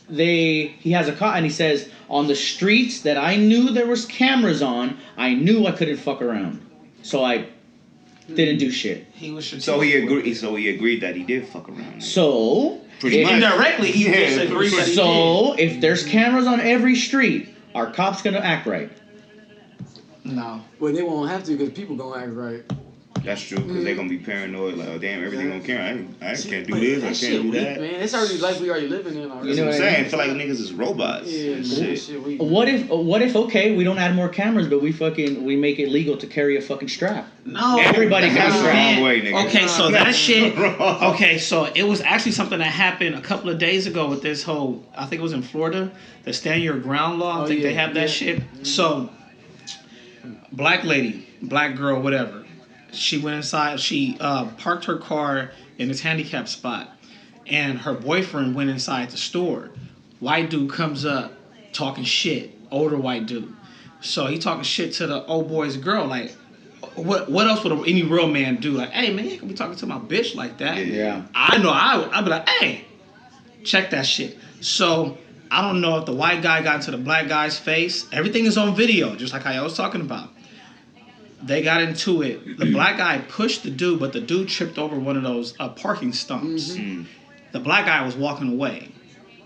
Speaker 1: he has a car, and he says, on the streets that I knew there was cameras on, I knew I couldn't fuck around. So I didn't do shit.
Speaker 4: So he agreed that he did fuck around.
Speaker 1: So
Speaker 4: pretty much.
Speaker 2: Indirectly, he disagreed that he
Speaker 1: so if there's cameras on every street, are cops gonna act right?
Speaker 2: No.
Speaker 3: Well, they won't have to because people gonna act right.
Speaker 4: That's true, because they're gonna be paranoid. Like, oh damn, everything on camera. I can't do
Speaker 3: But
Speaker 4: this. I
Speaker 3: that shit
Speaker 4: can't do
Speaker 3: weak,
Speaker 4: that.
Speaker 3: man. It's already life we already living in. Already.
Speaker 4: You know what I'm
Speaker 1: what I
Speaker 4: saying?
Speaker 1: mean?
Speaker 4: I feel like niggas is robots.
Speaker 3: Yeah,
Speaker 4: and
Speaker 3: man,
Speaker 4: shit.
Speaker 3: weak.
Speaker 1: What if okay, we don't add more cameras, but we make it legal to carry a fucking strap?
Speaker 2: No.
Speaker 1: Everybody got
Speaker 4: That's the
Speaker 1: strapped.
Speaker 4: wrong way, nigga.
Speaker 2: Okay, so that shit.
Speaker 4: Wrong.
Speaker 2: Okay, so it was actually something that happened a couple of days ago with this whole. I think it was in Florida, the stand your ground law. I think they have that shit. So, black lady, black girl, whatever. She went inside. She parked her car in this handicapped spot, and her boyfriend went inside the store. White dude comes up talking shit. Older white dude. So he talking shit to the old boy's girl. Like, what else would any real man do? Like, hey man, you can't be talking to my bitch like that.
Speaker 1: Yeah.
Speaker 2: I know. I'd be like, hey, check that shit. So I don't know if the white guy got into the black guy's face. Everything is on video, just like I was talking about. They got into it. The black guy pushed the dude, but the dude tripped over one of those parking stumps.
Speaker 4: Mm-hmm.
Speaker 2: The black guy was walking away.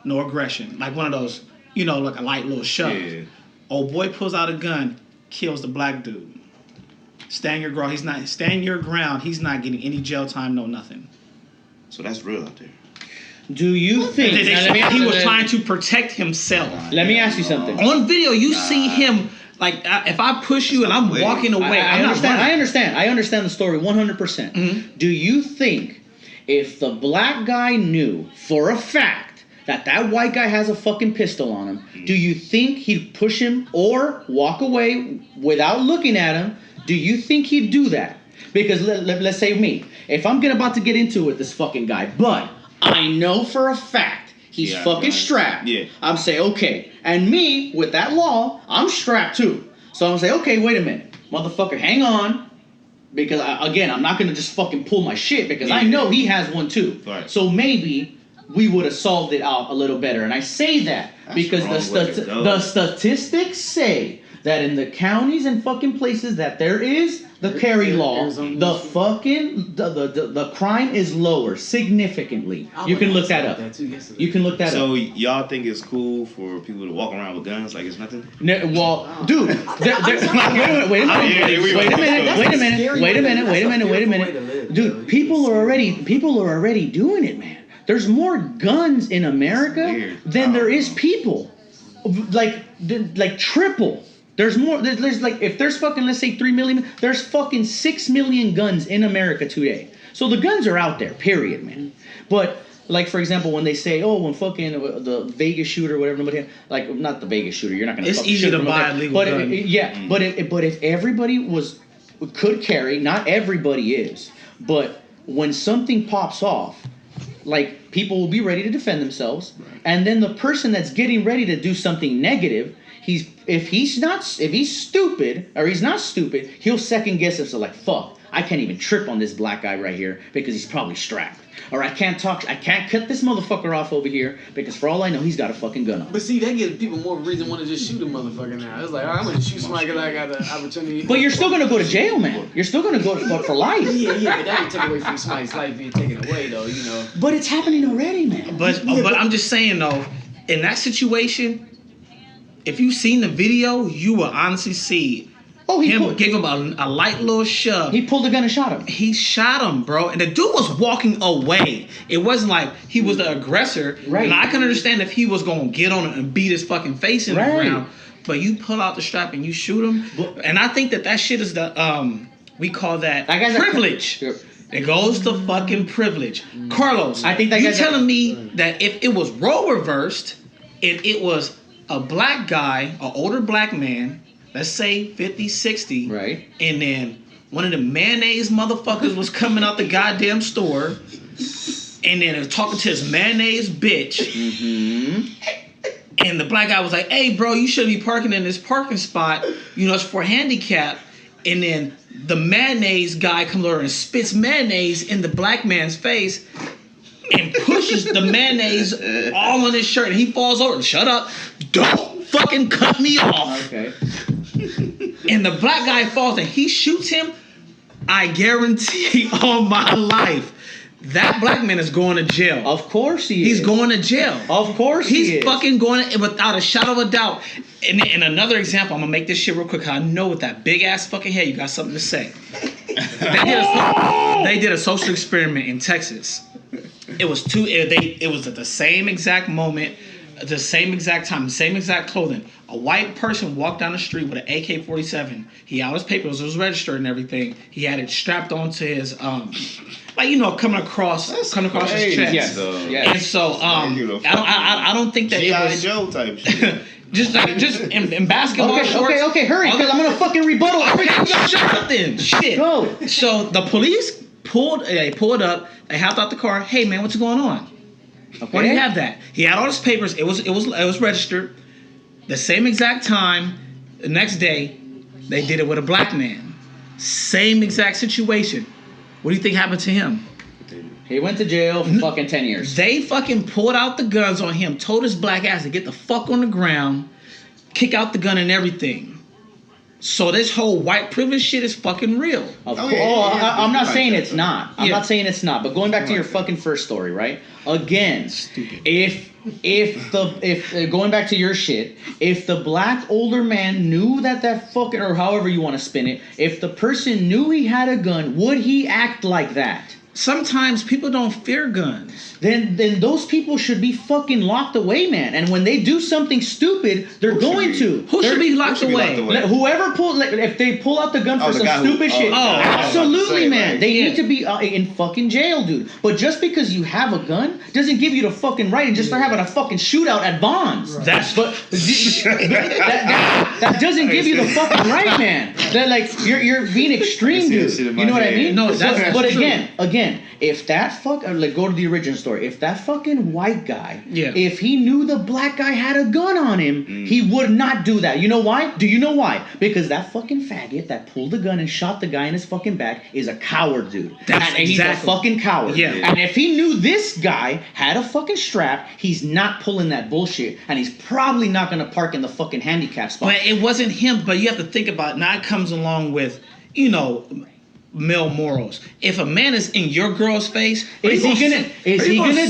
Speaker 2: No aggression. Like one of those, like a light little shove.
Speaker 4: Yeah.
Speaker 2: Old boy pulls out a gun, kills the black dude. Stand your ground. He's not getting any jail time, no nothing.
Speaker 4: So that's real out there.
Speaker 1: Do you think
Speaker 2: He was trying to protect himself.
Speaker 1: Let me ask you something.
Speaker 2: On video, you see him. Like, if I push you and I'm walking away,
Speaker 1: I understand the story 100%.
Speaker 2: Mm-hmm.
Speaker 1: Do you think if the black guy knew for a fact that white guy has a fucking pistol on him, do you think he'd push him or walk away without looking at him? Do you think he'd do that? Because let's say me, if I'm about to get into it with this fucking guy, but I know for a fact he's fucking strapped.
Speaker 4: Yeah.
Speaker 1: I'm saying, okay. And me, with that law, I'm strapped too. So I'm saying, okay, wait a minute. Motherfucker, hang on. Because, I'm not going to just fucking pull my shit because I know he has one too.
Speaker 4: Right.
Speaker 1: So maybe we would have solved it out a little better. And I say that because the statistics say that in the counties and fucking places that there is the carry law, the fucking the crime is lower significantly. You can look that up. You can look that up.
Speaker 4: So y'all think it's cool for people to walk around with guns like it's nothing?
Speaker 1: Dude, wait a minute. Dude, people are already doing it, man. There's more guns in America than there is people. Like triple. There's more. There's like, if there's fucking, let's say 3 million, there's fucking 6 million guns in America today. So the guns are out there, period, man. But like, for example, when they say, oh, when fucking the Vegas shooter, whatever, nobody, like, not the Vegas shooter, you're not gonna.
Speaker 2: It's easy to buy a legal gun.
Speaker 1: But if everybody could carry, not everybody is, but when something pops off, like, people will be ready to defend themselves, and then the person that's getting ready to do something negative, if he's stupid or he's not stupid, he'll second guess himself, like, fuck, I can't even trip on this black guy right here because he's probably strapped. Or I can't cut this motherfucker off over here because for all I know, he's got a fucking gun on.
Speaker 3: But see, that gives people more reason to want to just shoot a motherfucker now. It's like, all right, I'm going to shoot somebody because I got an opportunity.
Speaker 1: But you're still going to go to jail, man. You're still going to go for life.
Speaker 3: Yeah, but that ain't take away from somebody's life being taken away, though, you know.
Speaker 1: But it's happening already, man.
Speaker 2: But I'm just saying, though, in that situation, if you've seen the video, you will honestly see gave him a light little shove.
Speaker 1: He pulled the gun and shot him.
Speaker 2: He shot him, bro. And the dude was walking away. It wasn't like he was the aggressor.
Speaker 1: Right.
Speaker 2: And I can understand if he was going to get on it and beat his fucking face in the ground. But you pull out the strap and you shoot him. And I think that shit is we call that privilege. It goes to fucking privilege. Carlos,
Speaker 1: I think that
Speaker 2: you telling me that if it was role reversed, if it was a black guy, an older black man, let's say 50, 60.
Speaker 1: Right.
Speaker 2: And then one of the mayonnaise motherfuckers was coming out the goddamn store and then talking to his mayonnaise bitch. And the black guy was like, hey, bro, you shouldn't be parking in this parking spot. You know, it's for handicap. And then the mayonnaise guy comes over and spits mayonnaise in the black man's face. and pushes the mayonnaise all on his shirt, and he falls over. Shut up! Don't fucking cut me off.
Speaker 1: Okay.
Speaker 2: And the black guy falls and he shoots him. I guarantee on my life, that black man is going to jail.
Speaker 1: Of course he is.
Speaker 2: He's going to jail.
Speaker 1: Of course he is.
Speaker 2: He's fucking going to, without a shadow of a doubt. And another example, I'm going to make this shit real quick. I know with that big ass fucking head, you got something to say. They did a social experiment in Texas. It was it was at the same exact moment, the same exact time, the same exact clothing. A white person walked down the street with an AK-47. He had his papers, it was registered and everything. He had it strapped onto his coming across his chest.
Speaker 1: Yes.
Speaker 2: And so I don't think that
Speaker 4: G.I.
Speaker 2: it was
Speaker 4: Joe type shit.
Speaker 2: just in basketball shorts.
Speaker 1: Okay, hurry, because I'm gonna fucking rebuttal everything.
Speaker 2: Shut up then. Shit.
Speaker 1: Go.
Speaker 2: So the police pulled up, they hopped out the car. Hey man, what's going on?
Speaker 1: Okay.
Speaker 2: Why do you have that? He had all his papers. It was registered. The same exact time, the next day, they did it with a black man. Same exact situation. What do you think happened to him?
Speaker 1: He went to jail for fucking 10 years.
Speaker 2: They fucking pulled out the guns on him, told his black ass to get the fuck on the ground, kick out the gun and everything. So this whole white privilege shit is fucking real.
Speaker 1: I'm not saying it's not. I'm
Speaker 2: Yeah.
Speaker 1: not saying it's not. But going back to your fucking first story, right? Again, if going back to your shit, if the black older man knew that fucking, or however you want to spin it, if the person knew he had a gun, would he act like that?
Speaker 2: Sometimes people don't fear guns.
Speaker 1: Then those people should be fucking locked away, man. And when they do something stupid, they're going to.
Speaker 2: Who should be locked away?
Speaker 1: Whoever if they pull out the gun for some stupid shit, absolutely, man. They need to be in fucking jail, dude. But just because you have a gun doesn't give you the fucking right and just start having a fucking shootout at Vons.
Speaker 2: Right.
Speaker 1: That doesn't give you the fucking right, man. That you're being extreme, dude. You know what I mean?
Speaker 2: No,
Speaker 1: but again, if that go to the original story. If that fucking white guy, if he knew the black guy had a gun on him, he would not do that. You know why? Do you know why? Because that fucking faggot that pulled the gun and shot the guy in his fucking back is a coward, dude. He's a fucking coward.
Speaker 2: Yeah.
Speaker 1: And if he knew this guy had a fucking strap, he's not pulling that bullshit, and he's probably not gonna park in the fucking handicap spot.
Speaker 2: But it wasn't him. But you have to think about it. Now it comes along with, male morals. If a man is in your girl's face,
Speaker 1: is he gonna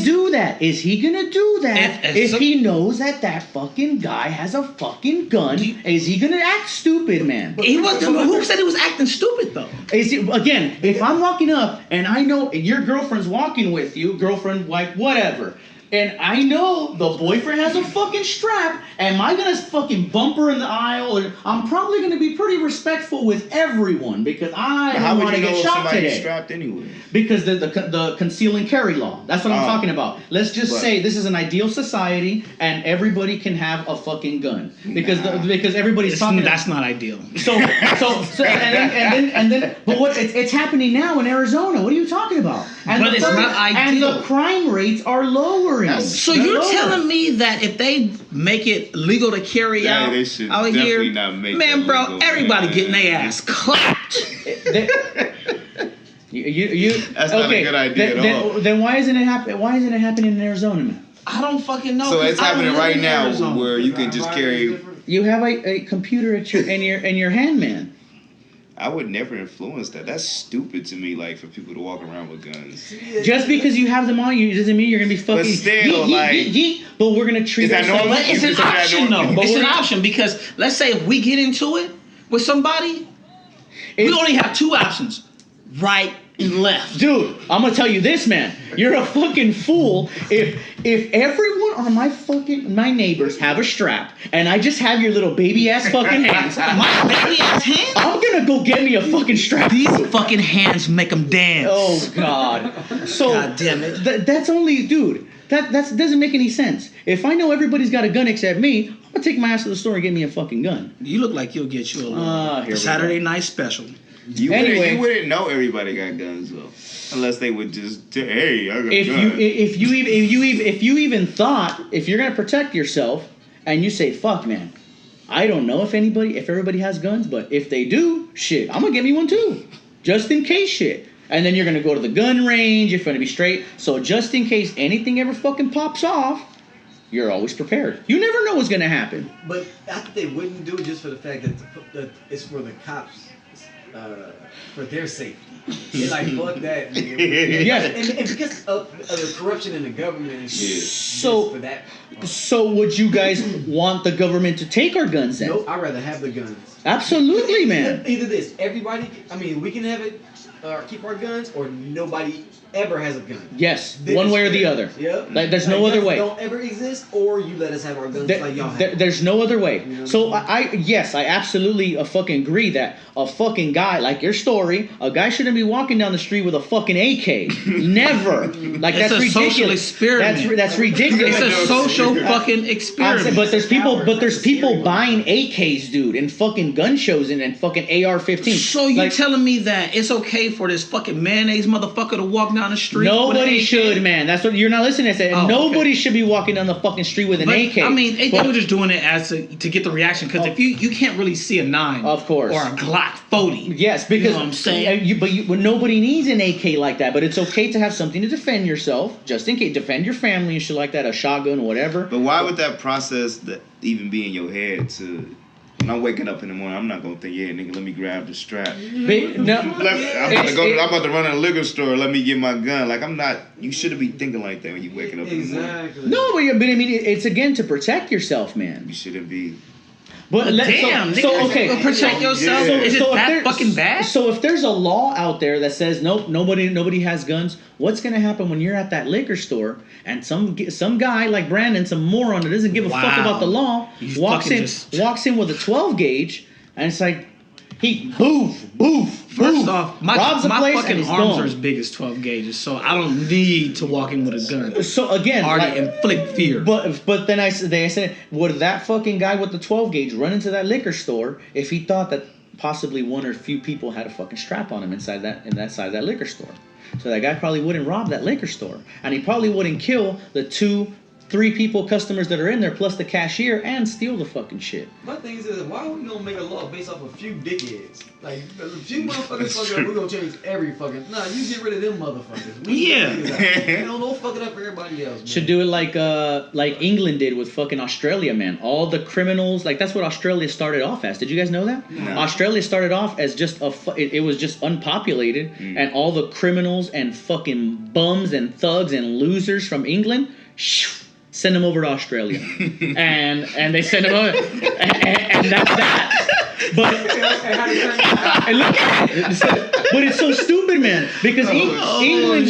Speaker 1: do that? Is he gonna do that if he knows that fucking guy has a fucking gun? Is he gonna act stupid, man?
Speaker 2: He wasn't. Who said he was acting stupid though?
Speaker 1: Again, if I'm walking up and I know your girlfriend's walking with you, girlfriend, wife, whatever, and I know the boyfriend has a fucking strap, am I gonna fucking bump her in the aisle? Or I'm probably gonna be pretty respectful with everyone because I don't want to get shot today.
Speaker 4: Strapped anyway?
Speaker 1: Because the conceal and carry law. That's what I'm talking about. Let's just say this is an ideal society and everybody can have a fucking gun because everybody's talking.
Speaker 2: That's not ideal.
Speaker 1: And then but what it's happening now in Arizona. What are you talking about?
Speaker 2: But it's not ideal.
Speaker 1: And the crime rates are lowering.
Speaker 2: So you're telling me that if they make it legal to carry out
Speaker 4: they should
Speaker 2: out
Speaker 4: definitely
Speaker 2: here,
Speaker 4: not make
Speaker 2: man,
Speaker 4: that
Speaker 2: bro,
Speaker 4: legal,
Speaker 2: everybody
Speaker 4: man.
Speaker 2: getting their ass clapped.
Speaker 4: That's not a good idea at all.
Speaker 1: Then why isn't it happening? Why isn't it happening in Arizona, man?
Speaker 2: I don't fucking know.
Speaker 4: So it's happening right now
Speaker 2: Arizona.
Speaker 4: where you can just carry.
Speaker 1: You have a computer in your hand, man.
Speaker 4: I would never influence that. That's stupid to me. Like for people to walk around with guns.
Speaker 1: Just because you have them on you doesn't mean you're gonna be fucking.
Speaker 4: But still,
Speaker 1: but we're gonna treat.
Speaker 4: Is that normal?
Speaker 2: But it's an option, though.
Speaker 1: But
Speaker 2: It's an option because let's say if we get into it with somebody, we only have two options: right and left.
Speaker 1: Dude, I'm gonna tell you this, man. You're a fucking fool if everyone on my neighbors have a strap and I just have your little baby ass fucking hands.
Speaker 2: My baby ass hands.
Speaker 1: I'm gonna go get me a fucking strap.
Speaker 2: These fucking hands make them dance.
Speaker 1: Oh God. So
Speaker 2: God damn it.
Speaker 1: That's only, dude. That doesn't make any sense. If I know everybody's got a gun except me, I'm gonna take my ass to the store and get me a fucking gun.
Speaker 2: You look like you'll get you a little Saturday night special.
Speaker 4: You wouldn't know everybody got guns though, unless they would just say, "Hey, I got a gun."
Speaker 1: If you even thought if you're gonna protect yourself and you say, "Fuck, man, I don't know if everybody has guns, but if they do, shit, I'm gonna get me one too, just in case, shit." And then you're going to go to the gun range. You're going to be straight. So just in case anything ever fucking pops off, you're always prepared. You never know what's going to happen.
Speaker 3: But I think they wouldn't do it just for the fact that it's for the cops, for their safety. They're like, fuck that, nigga.
Speaker 1: Yes.
Speaker 3: And because of the corruption in the government and shit.
Speaker 1: So,
Speaker 3: for that.
Speaker 1: So would you guys want the government to take our guns then?
Speaker 3: Nope, I'd rather have the guns.
Speaker 1: Absolutely, man.
Speaker 3: Either this, everybody, we can have it, keep our guns, or nobody ever has a gun.
Speaker 1: Yes, one way or the other.
Speaker 3: Yep.
Speaker 1: Like, there's no other way.
Speaker 3: Don't ever exist, or you let us have our guns like y'all have.
Speaker 1: There's no other way.
Speaker 3: You know
Speaker 1: So I absolutely fucking agree that a fucking guy, like your story, a guy shouldn't be walking down the street with a fucking AK. Never. Like,
Speaker 2: It's
Speaker 1: that's
Speaker 2: a
Speaker 1: ridiculous.
Speaker 2: social experiment.
Speaker 1: That's ridiculous.
Speaker 2: It's a social fucking experiment.
Speaker 1: But there's people buying AKs, dude, in fucking gun shows and fucking AR-15.
Speaker 2: So you telling me that it's okay for this fucking mayonnaise motherfucker to walk down the street?
Speaker 1: Nobody should, man. That's what you're not listening to.
Speaker 2: Oh,
Speaker 1: nobody should be walking down the fucking street with an AK.
Speaker 2: I mean, they were just doing it as to get the reaction, because if you can't really see a 9,
Speaker 1: of course,
Speaker 2: or a Glock 40.
Speaker 1: Yes, because
Speaker 2: you know what I'm saying.
Speaker 1: But nobody needs an AK like that. But it's okay to have something to defend yourself, just in case, defend your family and shit like that, a shotgun, whatever.
Speaker 4: But why would that process even be in your head to? When I'm waking up in the morning, I'm not gonna think, yeah, nigga, let me grab the strap.
Speaker 1: I'm
Speaker 4: about to run a liquor store. Let me get my gun. Like, I'm not. You shouldn't be thinking like that when you waking up in the morning.
Speaker 1: No, but I mean, it's again to protect yourself, man.
Speaker 4: You shouldn't be.
Speaker 1: But
Speaker 2: damn,
Speaker 1: so okay,
Speaker 2: protect yourself.
Speaker 4: Yeah.
Speaker 2: Is it that fucking bad?
Speaker 1: So if there's a law out there that says nope, nobody has guns, what's gonna happen when you're at that liquor store and some guy like Brandon, some moron that doesn't give a fuck about the law, walks in with a 12 gauge, and it's like he boof.
Speaker 2: First off, my
Speaker 1: place
Speaker 2: fucking arms are as big as 12 gauges, so I don't need to walk in with a gun.
Speaker 1: So again,
Speaker 2: already inflict fear.
Speaker 1: But then they said, would that fucking guy with the 12 gauge run into that liquor store if he thought that possibly one or a few people had a fucking strap on him inside that liquor store? So that guy probably wouldn't rob that liquor store, and he probably wouldn't kill the 2-3 customers that are in there, plus the cashier, and steal the fucking shit.
Speaker 3: My thing is, why are we gonna make a law based off a few dickheads? Like, a few motherfuckers fuck up, we're gonna change every fucking. Nah, you get rid of them motherfuckers. Don't fuck it up for everybody else, man.
Speaker 1: Should do it like England did with fucking Australia, man. All the criminals, like that's what Australia started off as. Did you guys know that?
Speaker 4: No.
Speaker 1: Australia started off as just it was just unpopulated, and all the criminals and fucking bums and thugs and losers from England, send them over to Australia, and they send them over, and that's that. But but it's so stupid, man. Because England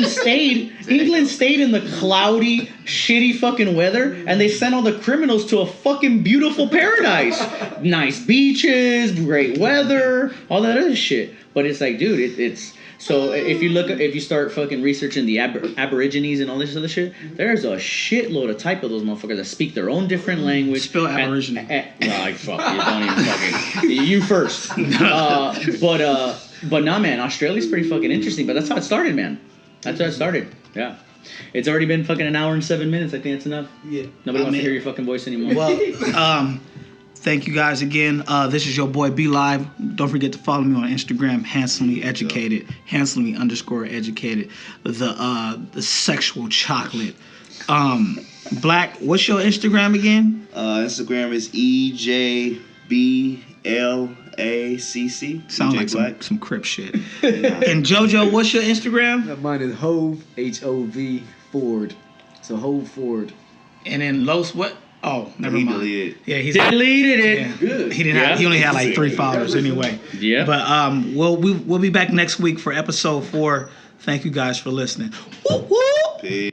Speaker 1: stayed in the cloudy, shitty fucking weather, and they sent all the criminals to a fucking beautiful paradise, nice beaches, great weather, all that other shit. But it's like, dude, it's. So if you start fucking researching the Aborigines and all this other shit, there's a shitload of type of those motherfuckers that speak their own different language.
Speaker 2: Spell Aborigine.
Speaker 1: Fuck you, don't even fucking you first. But nah, man, Australia's pretty fucking interesting. But that's how it started, man. That's how it started. Yeah. It's already been fucking an hour and 7 minutes. I think that's enough.
Speaker 3: Yeah.
Speaker 1: Nobody wants to hear your fucking voice anymore.
Speaker 2: Well, thank you guys again. This is your boy B Live. Don't forget to follow me on Instagram, handsomely educated, handsomely_educated. The sexual chocolate. Black, what's your Instagram again?
Speaker 4: Instagram is EJBLACC.
Speaker 2: Sounds like some Crip shit. And JoJo, what's your Instagram?
Speaker 3: Mine is Hove, HOV Ford. So Hove Ford.
Speaker 2: And then Los, what? Oh, never mind.
Speaker 4: Deleted.
Speaker 2: Yeah, he's
Speaker 1: deleted it.
Speaker 2: Yeah.
Speaker 3: Good.
Speaker 2: He didn't. He only had like 3 followers anyway.
Speaker 1: Yeah.
Speaker 2: But we'll be back next week for episode 4. Thank you guys for listening. Woo woo.
Speaker 4: Peace.